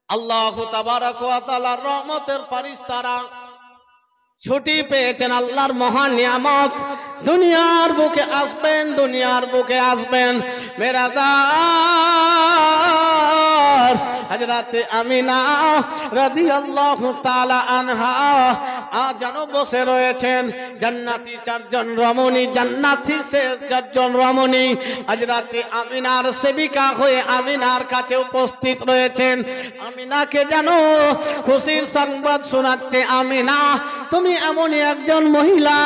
আল্লাহ তাবারাক ওয়া তাআলার রহমতের ফেরেশতারা ছুটি পেয়েছেন, আল্লাহর মহান নিয়ামত। দুনিয়ার বুকে আসবেন, দুনিয়ার বুকে আসবেন। মেরাদার হযরতে আমিনা রাদিয়াল্লাহু তাআলা আনহা যেন বসে রয়েছেন। জান্নাতি 4 জন রমণী, জান্নাতি শেষ 4 জন রমণী হযরতে আমিনার সেবিকা হয়ে আমিনার কাছে উপস্থিত রয়েছেন। আমিনাকে যেন খুশির সংবাদ শোনাচ্ছে, আমিনা তুমি এমনই একজন মহিলা,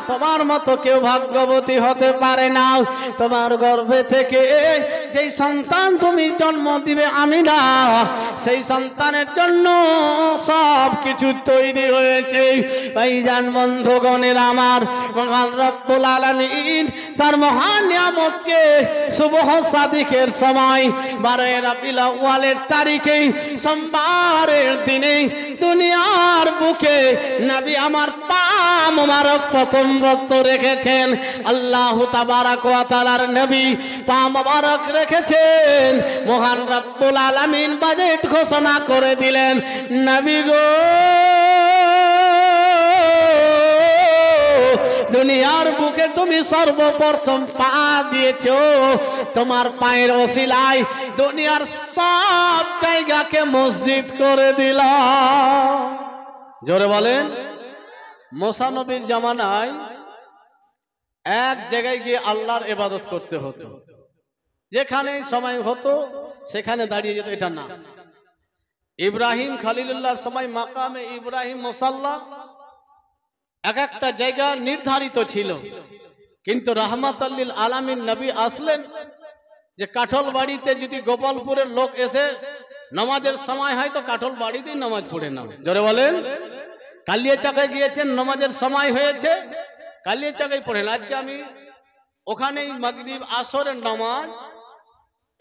তোমার মতো কেউ ভাগ্যবতী হতে পারে না। তোমার গর্ভে থেকে যেই সন্তান তুমি জন্ম দিবে আমিনা, সেই সন্তানের জন্য সব কিছু তৈরি হয়েছে। দিকে। ভাইজান বন্ধুগণের আমার, মহান রব্বুল আলামিন তার মহান নিয়ামতকে সুবহ সাদিকের সময় 12 রবিউল আউয়ালের তারিখে সোমবারের দিনে দুনিয়ার বুকে নবী আমার পা মোবারক প্রথম রক্ত রেখেছেন। আল্লাহ তাবারাক ওয়া তাআলার নবী পা মোবারক রেখেছেন। মহান রব্বুল আলামিন বাজেট ঘোষণা করে দিলেন, নবী গো দুনিয়ার বুকে তুমি সর্বপ্রথম পা দিয়েছো, তোমার পায়ের ওসিলায় দুনিয়ার সব জায়গাকে মসজিদ করে দিলাম। জোরে বলেন। মুসা নবীর জামানায় এক জায়গায় গিয়ে আল্লাহর ইবাদত করতে হতো, যেখানে সময় হতো সেখানে দাঁড়িয়ে যেত, এটা না। ইব্রাহিম খলিলুল্লাহর সময় মাকামে ইব্রাহিম মুসাল্লা এক একটা জায়গা নির্ধারিত ছিল, কিন্তু রাহমাতাল লিল আলামিন নবী আসলেন যে কাঠল বাড়িতে যদি গোপালপুরের লোক এসে নামাজের সময় হয় তো কাঠল বাড়িতেই নামাজ পড়ে নাও। জোরে বলেন। কালিয়াচকে গিয়েছেন, নামাজের সময় হয়েছে, কালিয়াচকেই পড়েন। আজকে আমি ওখানেই মাগরিব আসরের নামাজ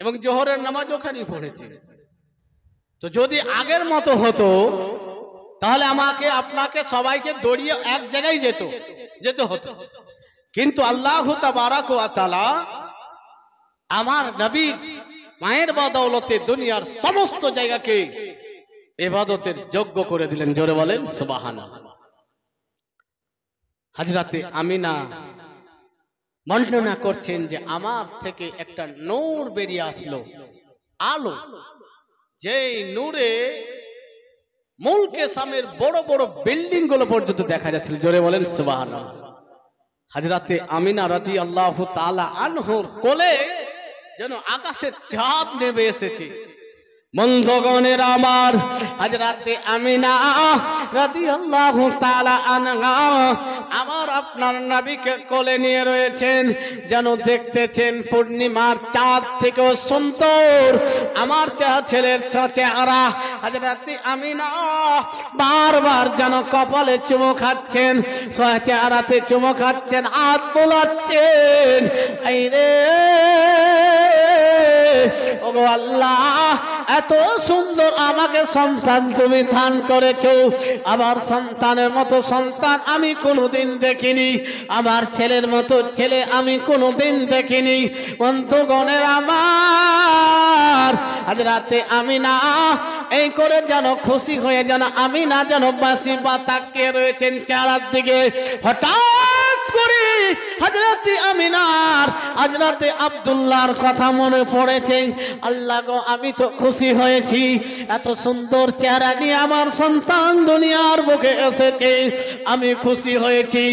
এবং জোহরের নামাজ ওখানেই পড়েছি। তো যদি আগের মতো হতো তাহলে আমাকে আপনাকে সবাইকে দৌড়িয়ে এক জায়গায় যেতে হতো, কিন্তু আল্লাহ তাবারাক ওয়া তাআলা আমার নবীর মায়ের বদৌলতে দুনিয়ার সমস্ত জায়গাকে ইবাদতের যোগ্য করে দিলেন। জোরে বলেন সুবহানাল্লাহ। হযরতে আমিনা বর্ণনা করছেন যে আমার থেকে একটা নূর বেরিয়ে আসলো, আলো, যেই নূরে মুলকে সামের বড় বড় বিল্ডিং গুলো পর্যন্ত দেখা যাচ্ছিল। জোরে বলেন সুবহানাল্লাহ। হযরতে আমিনা রাদিয়াল্লাহু তাআলা আনহুর কোলে যেন আকাশের চাঁদ নেমে এসেছে। বন্ধুগণের আমার, হযরতে আমিনা রাদিয়াল্লাহু তাআলা আনহা আমার আপনার নবীকে কোলে নিয়ে রয়েছেন, যেন দেখতেছেন পূর্ণিমার চাঁদ থেকেও সুন্দর আমার ছেলের চেহারা। হযরতে আমিনা বারবার যেন কপালে চুমো খাচ্ছেন, চেহারাতে চুমো খাচ্ছেন, হাত বোলাচ্ছেন। এই রে ওগো আল্লাহ, এত সুন্দর আমাকে সন্তান তুমি দান করেছো, আমার সন্তানের মতো সন্তান আমি কোনোদিন দেখিনি, আমার ছেলের মতো ছেলে আমি কোনোদিন দেখিনি। বন্ধুগণের আমার, হযরতে আমিনা এই করে যেন খুশি হয়ে যেন আমিনা যেন বাসি বা তাকিয়ে রয়েছেন চেহারার দিকে। হঠাৎ করে হযরতে আমিনার হযরতে আব্দুল্লাহর কথা মনে পড়েছে। আল্লাহ গো, আমি তো খুশি হয়েছি, এত সুন্দর চেহারা নিয়ে আমার সন্তান দুনিয়ার বুকে এসেছে, আমি খুশি হয়েছি।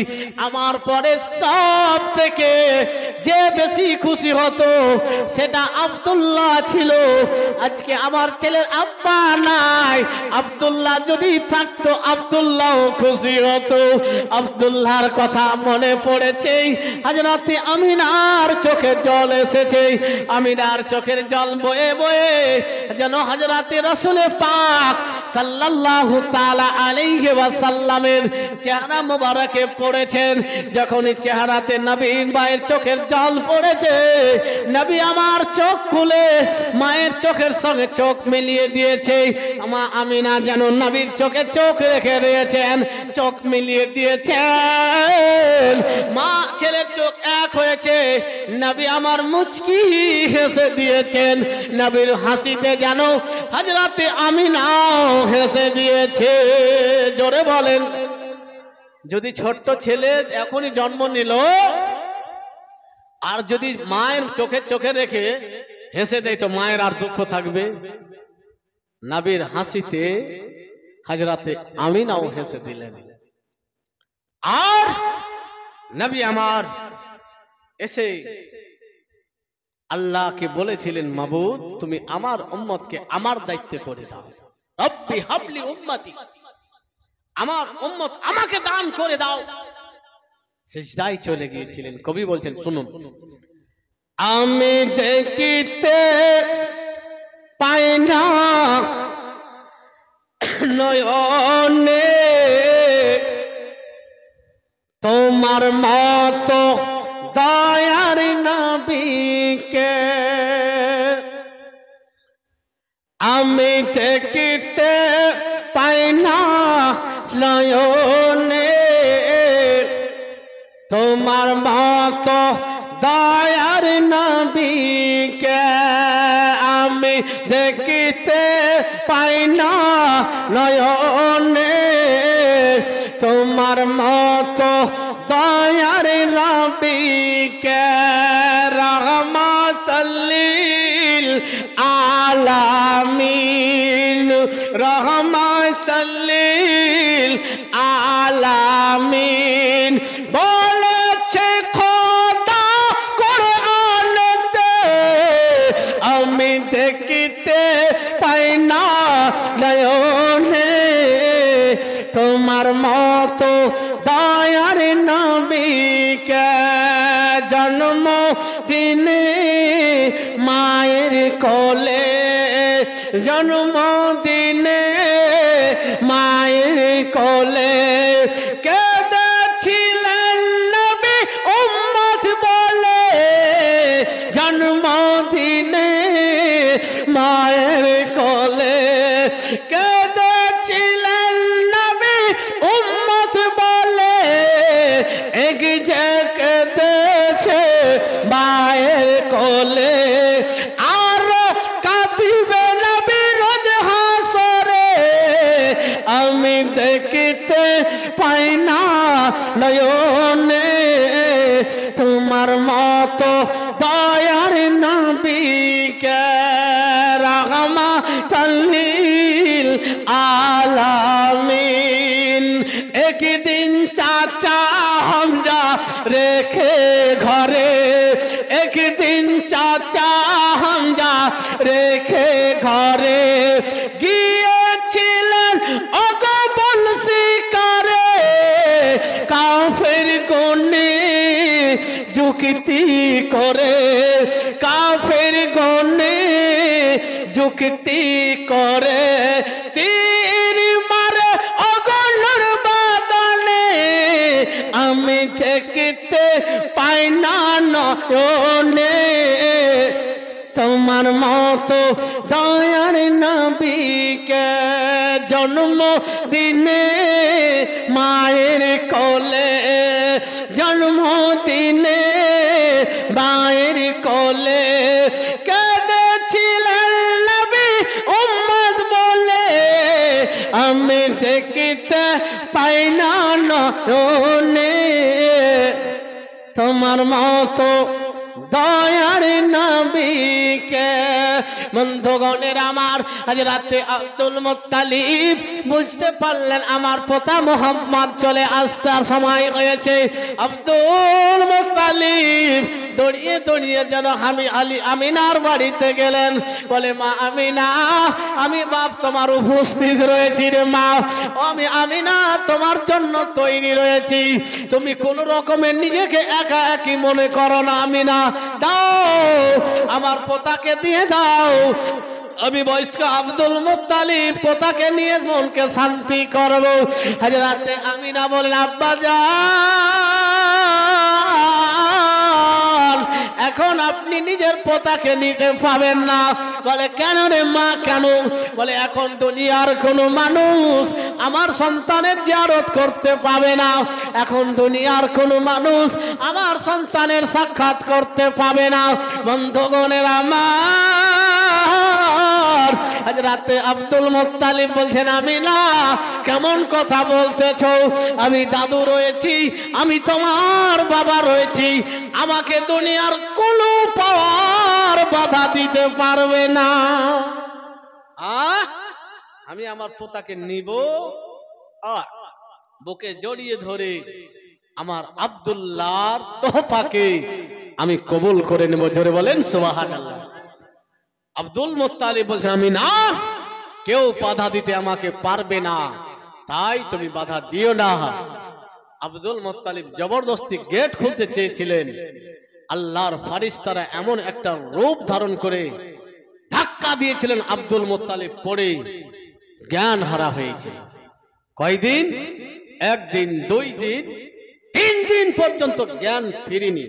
আমার পরে সব থেকে যে বেশি খুশি হতো সেটা আব্দুল্লাহ ছিল। আজকে আমার ছেলের আব্বা নাই, আব্দুল্লাহ যদি থাকতো আব্দুল্লাহ খুশি হতো। আব্দুল্লাহর কথা মনে পড়েছে, হযরতে আমিনার চোখে জল এসেছে। আমিনার চোখের জল বয়ে বয়ে যেন হযরতে রাসূল পাক সাল্লাল্লাহু তাআলা আলাইহি ওয়াসাল্লামের চেহারা মোবারকে পড়েছেন। যখনই চেহারাতে নবীর মায়ের চোখের জল পড়েছে, নবী আমার চোখ খুলে মায়ের চোখের সঙ্গে চোখ মিলিয়ে দিয়েছে। আমার আমিনা যেন নবীর চোখে চোখ রেখে দিয়েছেন, চোখ মিলিয়ে দিয়েছেন। মা ছেলের চোখ এক হয়েছে, নবী আমার মুচকি হেসে দিয়েছেন। নবীর হাসিতে যেন হযরতে আমিনাও হেসে দিয়েছে। জোরে বলেন। যদি ছোট্ট ছেলে এখনই জন্ম নিল আর যদি মায়ের চোখে রেখে হেসে দেয় তো মায়ের আর দুঃখ থাকবে? নবীর হাসিতে হযরতে আমিনাও হেসে দিলেন। আর নবী আমার এসে আল্লাহকে বলেছিলেন, মাবুদ তুমি আমার উম্মতকে আমার দায়িত্বে করে দাও, রব্বি হাবলি উম্মতি, আমার উম্মত আমাকে দান করে দাও। সিজদায় চলে গিয়েছিলেন। কবি বলছেন, শুনুন। আমি দেখিতে পাই না নয়নে তোমার মতো দয়ার নবীকে আমি দেখিতে পাই না নয়নে, তোমার মতো দয়ার নবীকে আমি দেখিতে পাই না নয়নে, তোমার মতো দয়ার নবীকে রহমাতুল লিল আলামিন, রহমাতুল লিল আলামিন বলেছে খোদা কোরআনেতে, আমি দেখিতে পাই না নয়নে, তোমার মতো দয়ার নবীকে জন্ম দিনে মায়ের কোলে, জন্ম দিনে মায়ের কোলে কেঁদেছিলেন নবী উম্মত বলে, জন্ম দিনে মায়ের কোলে কেঁদেছিলেন নবী উম্মত বলে, এক যে কেঁদেছে মায়ের কোলে, আর কাঁদিবে নবী রোজ হাসরে, আমি দেখিতে পাই না নয়নে, তোমার মতো দয়ার নবীকে রহমাতুল লিল আলামিন। একদিন চাচা হামজা রেখে ঘরে, একদিন চাচা হামজা রেখে ঘরে গিয়েছিলেন অগবন শিকারে, কাফের গনে যুক্তি করে, কাফের গনে যুক্তি করে, তীর মারে অগণর বাদনে, আমি দেখিতে পাই না নয়নে, তোমার মতো দয়ার নবীকে জন্ম দিনে মায়ের কোলে, জন্ম দিনে মায়ের কোলে কেঁদেছিলেন নবী উম্মত বলে, আমি দেখিতে পাই না নয়নে, তোমার মতো দয়ার নবীকে। বন্ধুগণের আমার, আজ রাতে আব্দুল মুত্তালিব বুঝতে পারলেন আমার পোতা মোহাম্মদ চলে আসতে সময় হয়েছে। আব্দুল মুত্তালিব দৌড়িয়ে দৌড়িয়ে যেন আমিনার বাড়িতে গেলেন, বলে মা আমিনা, আমি বাপ তোমার উপস্থিত রয়েছি রে মা, আমি আমিনা তোমার জন্য তৈরি রয়েছি, তুমি কোন রকমের নিজেকে একা একই মনে করো না আমিনা, দাও আমার পোতাকে দিয়ে দাও, আমি বয়স্ক আব্দুল মুত্তালিব পোতাকে নিয়ে মনকে শান্তি করবো। হযরতে আমিনা বলেন আব্বা জান, এখন আপনি নিজের পোতাকে নিতে পাবেন না। বলে কেন রে মা, কেন? বলে এখন দুনিয়ার কোনো মানুষ আমার সন্তানের জিয়ারত করতে পাবে না, এখন দুনিয়ার কোনো মানুষ আমার সন্তানের সাক্ষাৎ করতে পাবে না। বন্ধুগণের আমার, হযরতে আব্দুল মুত্তালিব বলছেন আমিনা কেমন কথা বলতেছো, আমি দাদু রয়েছি, আমি তোমার বাবা রয়েছি, আমাকে দুনিয়ার কোনো পাওয়ার বাধা দিতে পারবে না। আমি আমার পোতাকে নিব আর বুকে জড়িয়ে ধরে আমার আব্দুল্লাহর তোহফাকে আমি কবুল করে নেব। জোরে বলেন সুবহানাল্লাহ। আব্দুল মুত্তালিব বলছেন আমি না, কেউ বাধা দিতে আমাকে পারবে না, তাই তুমি বাধা দিও না। আব্দুল মুত্তালিব জবরদস্তি গেট খুলতে চেয়েছিলেন, আল্লাহর ফারিস্তারা এমন একটা রূপ ধারণ করে ধাক্কা দিয়েছিলেন, আব্দুল মুত্তালিব পড়ে জ্ঞান হারা হয়েছে। কয়দিন? একদিন, 2 দিন, 3 দিন দিন পর্যন্ত জ্ঞান ফিরেনি।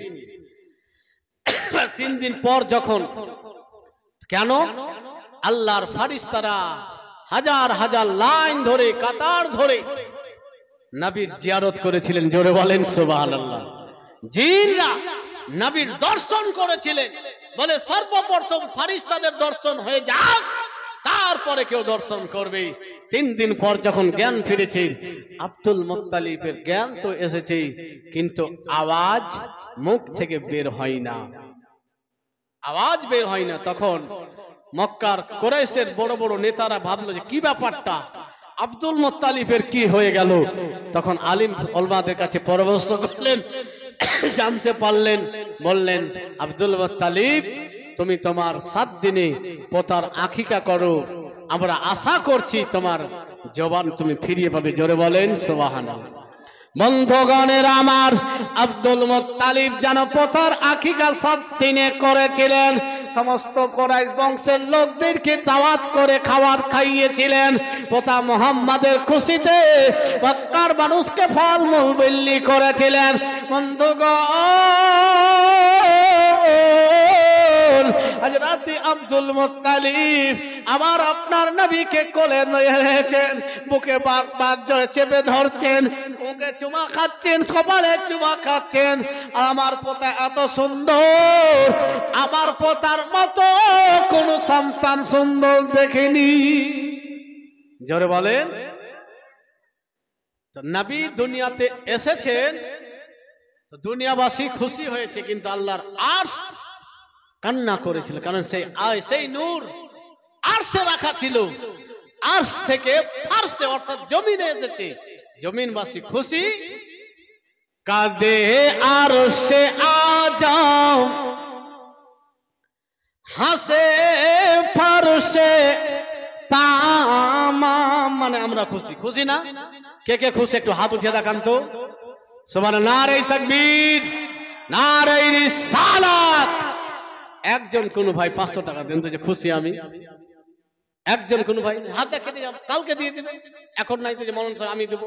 3 দিন পর যখন, কেন আল্লাহর ফারিস্তারা হাজার হাজার লাইন ধরে কাতার ধরে নবীর জিয়ারত করেছিলেন, জোরে বলেন সুবহানাল্লাহ। জিনরা নবীর দর্শন করেছিলেন, বলে সর্বপ্রথম ফারিস্তাদের দর্শন হয়ে যাক, তারপরে কেউ দর্শন করবে। 3 দিন পর যখন জ্ঞান ফিরেছে, আব্দুল মুত্তালিবের জ্ঞান তো এসেছে, কিন্তু আওয়াজ মুখ থেকে বের হয় না, আওয়াজ বের হয় না। তখন মক্কার কুরাইশের বড় বড় নেতারা ভাবলো যে কি ব্যাপারটা, আব্দুল মুত্তালিবের কি হয়ে গেল। তখন আলিম ওলামাদের কাছে পরামর্শ করলেন, জানতে পারলেন, বললেন আব্দুল মুত্তালিব তুমি তোমার 7 দিনে পোতার আকিকা করো, আমরা আশা করছি তোমার জবান তুমি ফিরিয়ে পাবে, জোরে বলেন সুবহানাল্লাহ। বন্ধুগণের আমার, আব্দুল মুত্তালিব যেন পোতার আকিকা 7 দিনে করেছিলেন। সমস্ত কুরাইশ বংশের লোকদেরকে দাওয়াত করে খাবার খাইয়েছিলেন। পোতা মুহাম্মাদের খুশিতে মক্কার মানুষকে ফলমূল বিলি করেছিলেন। বন্ধুগণ, হযরত আব্দুল মুত্তালিব আমার আপনার নবীকে কোলে নিয়েছেন, বুকে বারবার জোরে চেপে ধরছেন, মুখে চুমা খাচ্ছেন, কপালে চুমা খাচ্ছেন। আর আমার পোতা এত সুন্দর, আমার পোতার মতো কোন সন্তান সুন্দর দেখেনি, জোরে বলেন। তো নবী দুনিয়াতে এসেছেন, তো দুনিয়াবাসী খুশি হয়েছে, কিন্তু আল্লাহর আরশ কান্না করেছিল, কারণ সেই নূর আরশে রাখা ছিল, আরশ থেকে ফারশে অর্থাৎ জমিনে এসেছে, জমিনবাসী খুশি। কাঁদে আরশে আজম, হাসে ফারশে তামাম, মানে আমরা খুশি, খুশি না? কে কে খুশি একটু হাত উঠিয়ে দেখান তো। সুবহানাল্লাহ, নারে তাকবীর, নারে রিসালাত। একজন কোন ভাই 500 টাকা দেন তো, যে খুশি আমি। একজন কোন ভাই হাত দেখে দিয়ে কালকে দিয়ে দিবে, এখন নাই তো যে মরণ আমি দেব।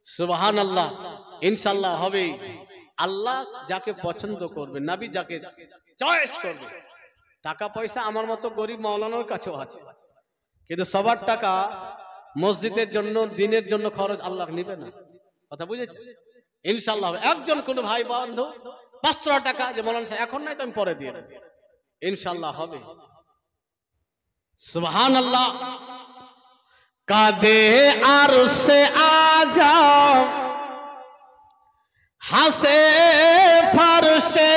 সুবহানাল্লাহ, ইনশাআল্লাহ হবে। আল্লাহ যাকে পছন্দ করবে, নবী যাকে চয়েস করবে। টাকা পয়সা আমার মতো গরিব মাওলানার কাছেও আছে, কিন্তু সবার টাকা মসজিদের জন্য দিনের জন্য খরচ আল্লাহ নেবে না, কথা বুঝেছে? ইনশাআল্লাহ একজন কোন ভাই বন্ধু 500 টাকা যে মৌলানা সাহেব এখন নাই তো আমি পরে দিয়ে দেব, ইনশাআল্লাহ হবে। সুবহানাল্লাহ। কাঁদে আরশে আজম, হাসে ফারশে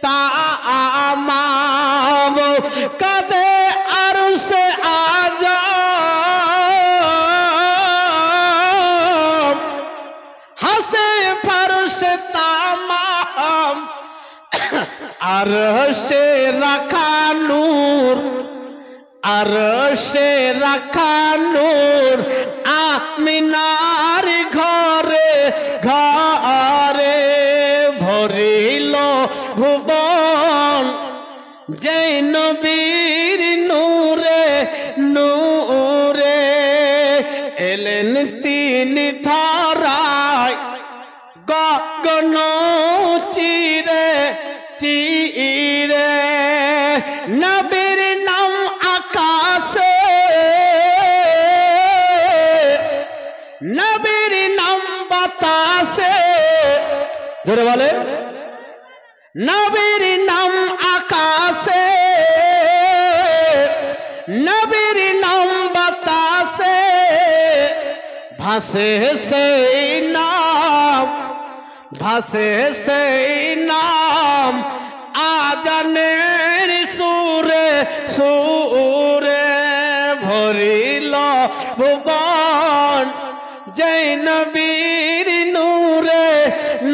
তামাম, কাঁদে আরশে আজম, হাসে ফারশে তামাম, আরশে রাখা নূর, আরশে রাখা নূর, আমিনার ঘরে ঘরে ভরিল ভুবন, যেই নবীর নূরে নূরে এলেন তিনি ধরায়, গগন চিরে চিরে, নবীর নাম আকাশে, নবীর নাম বাতাসে, ধরে বলে নবীর নাম আকাশে, নবীর নাম বাতাসে, ভাসে সেই নাম, ভাসে সেই নাম, আজানের সুরে সুরে ভরিল ভুবন, যেই নবীর নূরে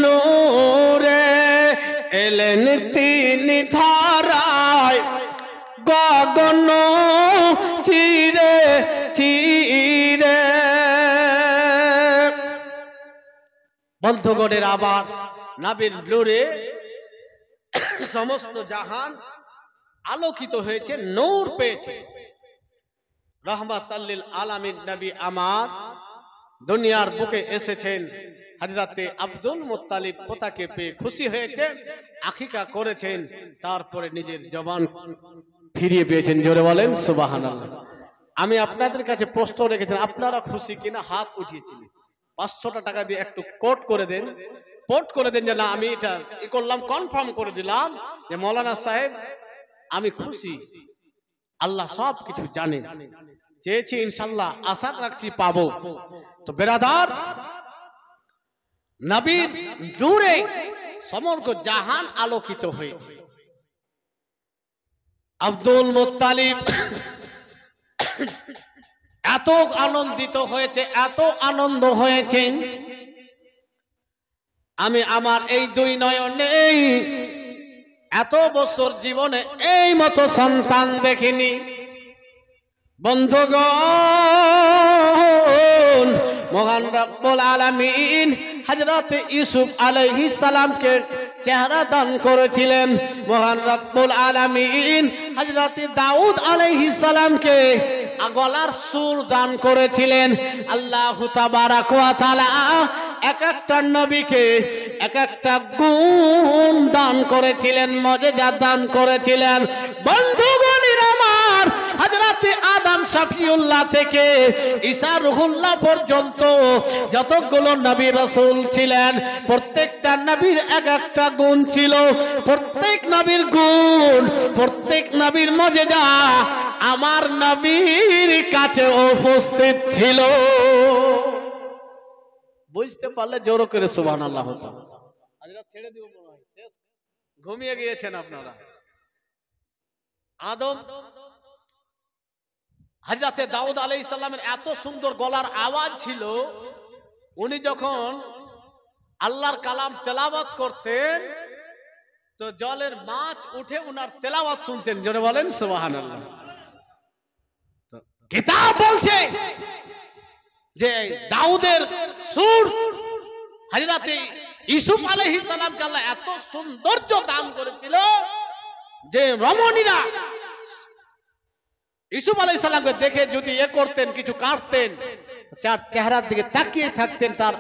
নূরে এলেন তিনি ধরায়, গগন চিরে চিরে। বন্ধুগণের আবার নবীর নূরে সমস্ত জাহান আলোকিত হয়েছে, নূর পেয়েছে। রহমাতুল লিল আলামিন নবী আমার দুনিয়ার বুকে এসেছেন, হযরতে আব্দুল মুত্তালিব পোতাকে পেয়ে খুশি হয়েছেন, আকিকা করেছেন, তারপরে নিজের জবান ফিরিয়ে পেয়েছেন। জোরে বলেন সুবহানাল্লাহ। আমি আপনাদের কাছে প্রশ্ন রেখেছিলাম, আপনারা খুশি কিনা? হাত উঠিয়েছিলেন। 500 টাকা দিয়ে একটু কোট করে দেন, পোর্ট করে দেন যে না আমি এটা করলাম, কনফার্ম করে দিলাম যে মৌলানা সাহেব আমি খুশি, আল্লাহ সব কিছু জানেন, চেয়েছি ইনশাআল্লাহ, আশা রাখছি পাবো। তো বেরাদার, নবীর নূরে সমগ্র জাহান আলোকিত হয়েছে। আব্দুল মুত্তালিব এত আনন্দিত হয়েছে, এত আনন্দ হয়েছে, আমি আমার এই দুই নয়নে এত বছর জীবনে এই মতো সন্তান দেখিনি। বন্ধুগণ, মহান রব্বুল আলামিন হযরত ইউসুফ আলাইহিস সালামকে চেহারা দান করেছিলেন। মহান রব্বুল আলামিন হযরত দাউদ আলাইহিস সালামকে গলার সুর দান করেছিলেন। আল্লাহু তাবারাক ওয়া তাআলা এক একটা নবীকে এক একটা গুণ দান করেছিলেন, মজেজা দান করেছিলেন। বন্ধুগণের আমার, হযরত আদম শফিউল্লাহ থেকে ঈসা রূহুল্লাহ পর্যন্ত যতগুলো নবী রাসূল ছিলেন, প্রত্যেকটা নবীর এক একটা গুণ ছিল। প্রত্যেক নবীর গুণ, প্রত্যেক নবীর মজেজা আমার নবীর কাছে উপস্থিত ছিল। বুঝতে পারলে জোর করে সুবহানাল্লাহ হতো। আজরা ছেড়ে দিব মনে হয়, শেষ, ঘুমিয়ে গিয়েছেন আপনারা। আদম, হযরতে দাউদ আলাইহিস সালামের এত সুন্দর গলার আওয়াজ ছিল, উনি যখন আল্লাহর কালাম তেলাওয়াত করতেন তো জলের মাছ উঠে উনার তেলাওয়াত শুনতেন। জোরে বলেন সুবহানাল্লাহ। কিতাব বলছে যে দাউদের সুর হযরতে ইউসুফ আলাইহিস সালামকে আল্লাহ এত সৌন্দর্য দান করেছিল যে রমণীরা ইউসুফ আলাইহিস সালামকে দেখে যদি করতেন, কিছু কাটতেন, তার চেহারার দিকে তাকিয়ে থাকতেন, তার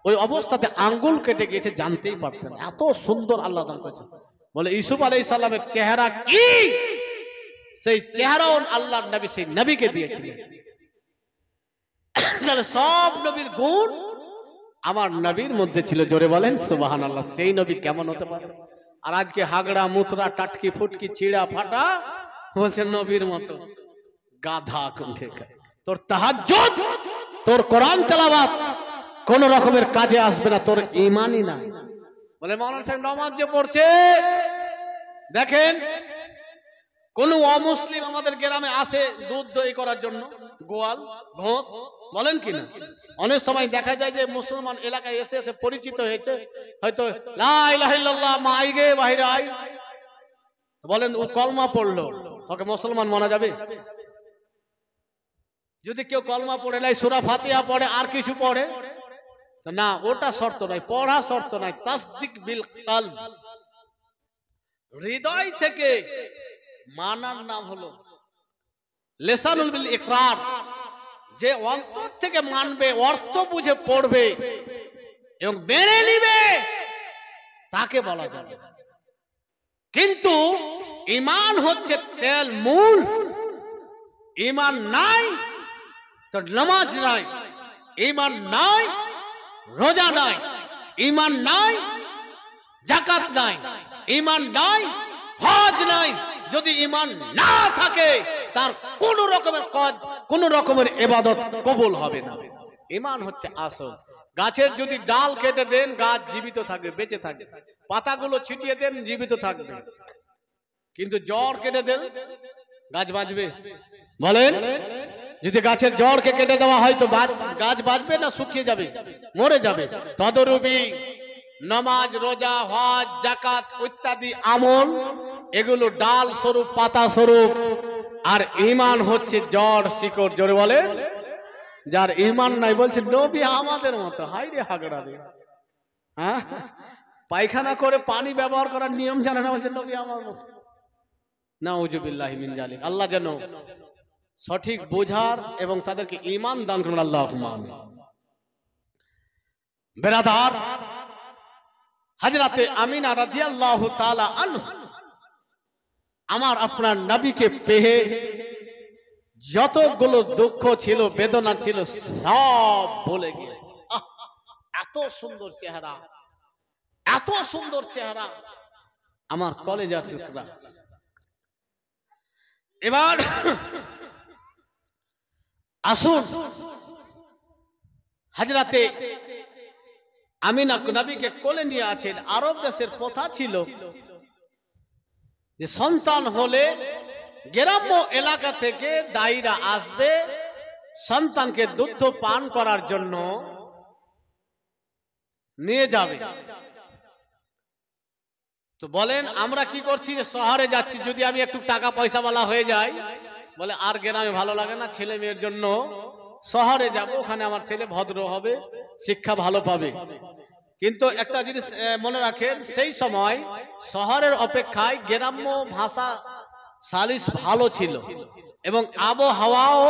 ওই অবস্থাতে আঙ্গুল কেটে গিয়েছে জানতেই পারতেন। এত সুন্দর আল্লাহ দান করেছেন। বলে ইউসুফ আলাইহিস সালামের চেহারা কি, সেই চেহারাও আল্লাহর নবী সেই নবীকে দিয়েছিলেন। সব নবীর গুণ আমার নবীর মধ্যে ছিল। জোরে বলেন সুবহানাল্লাহ। সেই নবী কেমন হতে পারে? আর আজকে হাগড়া মুতরা টাটকি ফুটকি ছিড়া ফাটা বলছেন নবীর মতো। গাধা কোনঠে। তোর তাহাজ্জুদ, তোর কোরআন তেলাওয়াত কোন রকমের কাজে আসবে না, তোর ঈমানই নাই। বলে মাওলানা সাহেব নামাজ যে পড়ছে, দেখেন কোন অমুসলিম আমাদের গ্রামে আসে দুধ দই করার জন্য, গোয়াল ঘোষ বলেন কিনা, অনেক সময় দেখা যায় যে মুসলমান এলাকায় এসে এসে পরিচিত হয়েছে, হয়তো লা ইলাহা ইল্লাল্লাহ মাই গে বাইরে আই, বলেন ও কলমা পড়লো, ওকে মুসলমান মানা যাবে? যদি কেউ কলমা পড়ে নাই, সূরা ফাতিহা পড়ে, আর কিছু পড়ে না, ওটা শর্ত নাই, পড়া শর্ত নাই। তাসদিক বিল কলব, হৃদয় থেকে মানার নাম হলো লিসানুল বিল ইকরার। যে অন্তর থেকে মানবে, অর্থ বুঝে পড়বে এবং মেনে নিবে, তাকে বলা যাবে। কিন্তু ঈমান হচ্ছে তেল মূল। ঈমান নাই তো নামাজ নাই, ঈমান নাই রোজা নাই, ঈমান নাই যাকাত নাই, ঈমান নাই হজ নাই। যদি ঈমান না থাকে তার কোন রকমের কাজ, কোন রকমের ইবাদত কবুল হবে না। ঈমান হচ্ছে আসল। গাছের যদি ডাল কেটে দেন, গাছ জীবিত থাকবে, বেঁচে থাকবে। পাতাগুলো ছিটিয়ে দেন, জীবিত থাকবে। কিন্তু জড় কেটে দেন, গাছ বাঁচবে? বলেন, যদি গাছের জড়কে কেটে দেওয়া হয় তো গাছ বাঁচবে না শুকিয়ে যাবে, মরে যাবে? তদরূপী নামাজ, রোজা, হজ, যাকাত ইত্যাদি আমল, এগুলো ডাল স্বরূপ, পাতা স্বরূপ। আর ঈমান হচ্ছে জড়, শিকড়। জোরে বলে, যার ঈমান নাই বলছে নবী আমাদের মতো। হাই রে হাগড়া রে, হ্যাঁ, পায়খানা করে পানি ব্যবহার করার নিয়ম জানে না, বলছে নবী আমার মতো। নাউজুবিল্লাহি মিন যালিক। আল্লাহ যেন সঠিক বোঝার এবং তাদেরকে ঈমান দান করুন। আল্লাহুম্মা আমিন। বেরাদার, হযরতে আমিনা রাদিয়াল্লাহু তাআলা আনহা আমার আপনার নবীকে পেয়ে যতগুলো দুঃখ ছিল, বেদনা ছিল, সব ভুলে গিয়েছে। এত সুন্দর চেহারা, এত সুন্দর চেহারা, আমার কলেজার টুকরা। এবার আসুন, হযরতে আমিনা নবীকে কোলে নিয়ে আছেন। আরব দেশের প্রথা ছিল যে সন্তান হলে গ্রাম্য এলাকা থেকে দায়ীরা আসবে সন্তানকে দুধ পান করার জন্য নিয়ে যাবে। তো বলেন আমরা কি করছি, যে শহরে যাচ্ছি, যদি আমি একটু টাকা পয়সাওয়ালা হয়ে যাই, বলে আর গ্রামে ভালো লাগে না, ছেলে মেয়ের জন্য শহরে যাব, ওখানে আমার ছেলে ভদ্র হবে, শিক্ষা ভালো পাবে। কিন্তু একটা জিনিস মনে রাখেন, সেই সময় শহরের অপেক্ষায় গ্রাম্য ভাষা সালিশ ভালো ছিল এবং আবহাওয়াও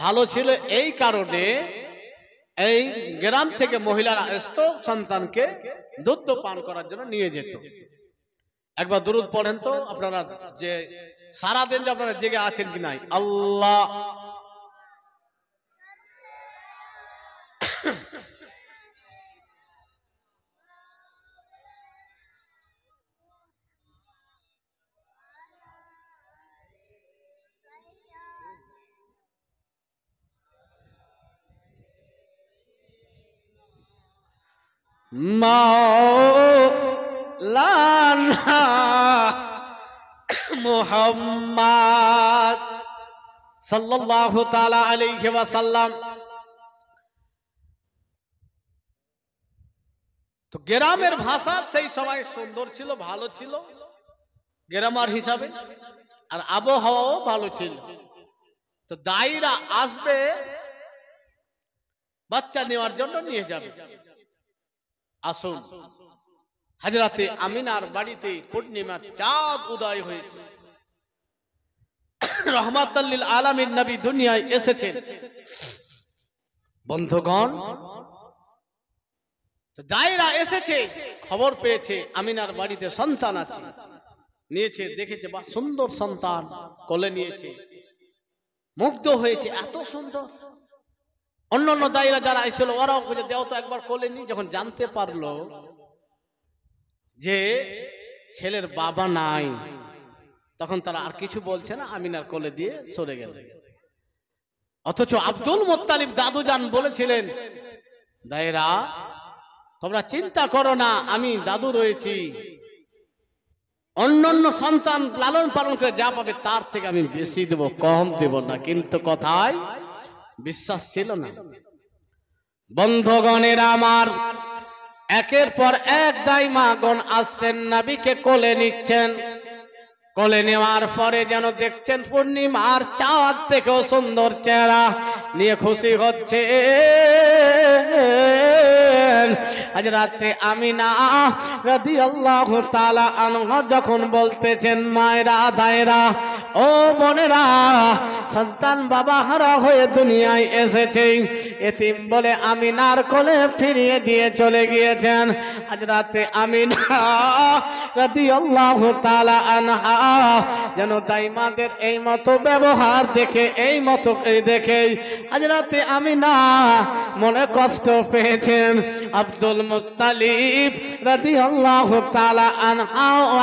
ভালো ছিল। এই কারণে এই গ্রাম থেকে মহিলারা আসতো সন্তানকে দুধ পান করার জন্য নিয়ে যেত। একবার দুরূদ পড়েন তো আপনারা, যে সারাদিন যে আপনারা জেগে আছেন কি নাই। আল্লাহ মাওলানা মুহাম্মদ সাল্লাল্লাহু তাআলা আলাইহি ওয়াসাল্লাম। তো গ্রামের ভাষা সেই সময় সুন্দর ছিল, ভালো ছিল গ্রামার হিসাবে, আর আবহাওয়াও ভালো ছিল। তো দায়ীরা আসবে বাচ্চা নেওয়ার জন্য, নিয়ে যাবে। আসুন, হযরতে আমিনার বাড়িতে পূর্ণিমার চাঁদ উদয় হয়েছে। রহমাতাল লিল আলামিন নবী দুনিয়ায় এসেছেন। বন্ধুগণ, দায়ীরা এসেছে, খবর পেয়েছে আমিনার বাড়িতে সন্তান আছে, নিয়েছে, দেখেছে বাহ সুন্দর সন্তান, কোলে নিয়েছে, মুগ্ধ হয়েছে, এত সুন্দর। অন্যান্য দায়ীরা যারা এসেছিল ওরাও বুঝে দেও তো একবার কোলে নি। যখন জানতে পারলো যে ছেলের বাবা নাই, তখন তারা আর কিছু বলছে না, আমিনার কোলে দিয়ে সরে গেল। অথচ আব্দুল মুত্তালিব দাদুজান বলেছিলেন, দায়ীরা তোমরা চিন্তা করো না, আমি দাদু রয়েছি, অন্যান্য সন্তান লালন পালন করে যা পাবে তার থেকে আমি বেশি দেব, কম দেব না। কিন্তু কথায় বিশ্বাস ছিল না। বন্ধুগণের আমার, একের পর এক দাইমাগণ আসছেন, নবীকে কোলে নিচ্ছেন। কোলে নেওয়ার পরে যেন দেখছেন পূর্ণিমার চাঁদ থেকেও সুন্দর চেহারা নিয়ে খুশি হচ্ছে। হযরতে আমিনা রাদিয়াল্লাহু তাআলা আনহা যখন বলতেছেন, মায়েরা দায়রা ও বোনেরা, সন্তান বাবা হারা হয়ে দুনিয়ায় এসেছে, এতিম বলে আমিনার কোলে ফিরিয়ে দিয়ে চলে গিয়েছেন। হযরতে আমিনা রাদিয়াল্লাহু তাআলা আনহা যেন দাইমাদের এই মতো ব্যবহার দেখে, এই মতো দেখে হযরতে আমিনা মনে কষ্ট পেয়েছেন। আব্দুল মুত্তালিব রাদিয়াল্লাহু তাআলা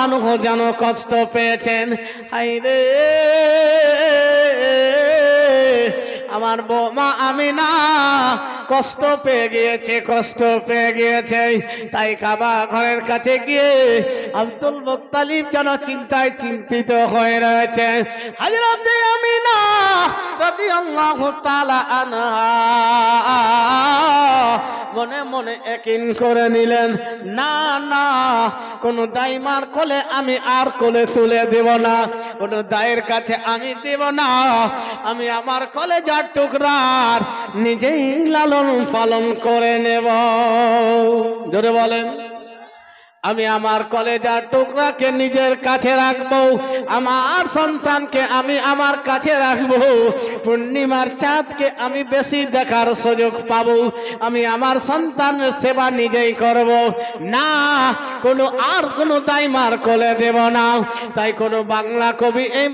আনহু যেন কষ্ট পেয়েছেন। হায়রে আমার বৌমা আমিনা কষ্ট পেয়ে গিয়েছে, কষ্ট পেয়ে গিয়েছে। তাই কাবা ঘরের কাছে গিয়ে আব্দুল মুত্তালিব যেন চিন্তায় চিন্তিত হয়ে রয়েছে। হযরতে আমিনা রাদিয়াল্লাহু তাআলা আনহা মনে মনে ইয়াকিন করে নিলেন, না না, কোন দাইমার কোলে আমি আর কোলে তুলে দেব না, কোন দায়ের কাছে আমি দেব না। আমি আমার কলেজার টুকরার নিজেই লালন পালন করে নেব। জোরে বলেন, আমি আমার কলেজার টুকরাকে নিজের কাছে রাখবো, আমার সন্তানকে আমি আমার কাছে রাখবো, পূর্ণিমার চাঁদকে আমি বেশি দেখার সুযোগ পাবো, আমি আমার সন্তানের সেবা নিজেই করব না, কোনো দাইমার কোলে দেব না। তাই কোনো বাংলা কবি এই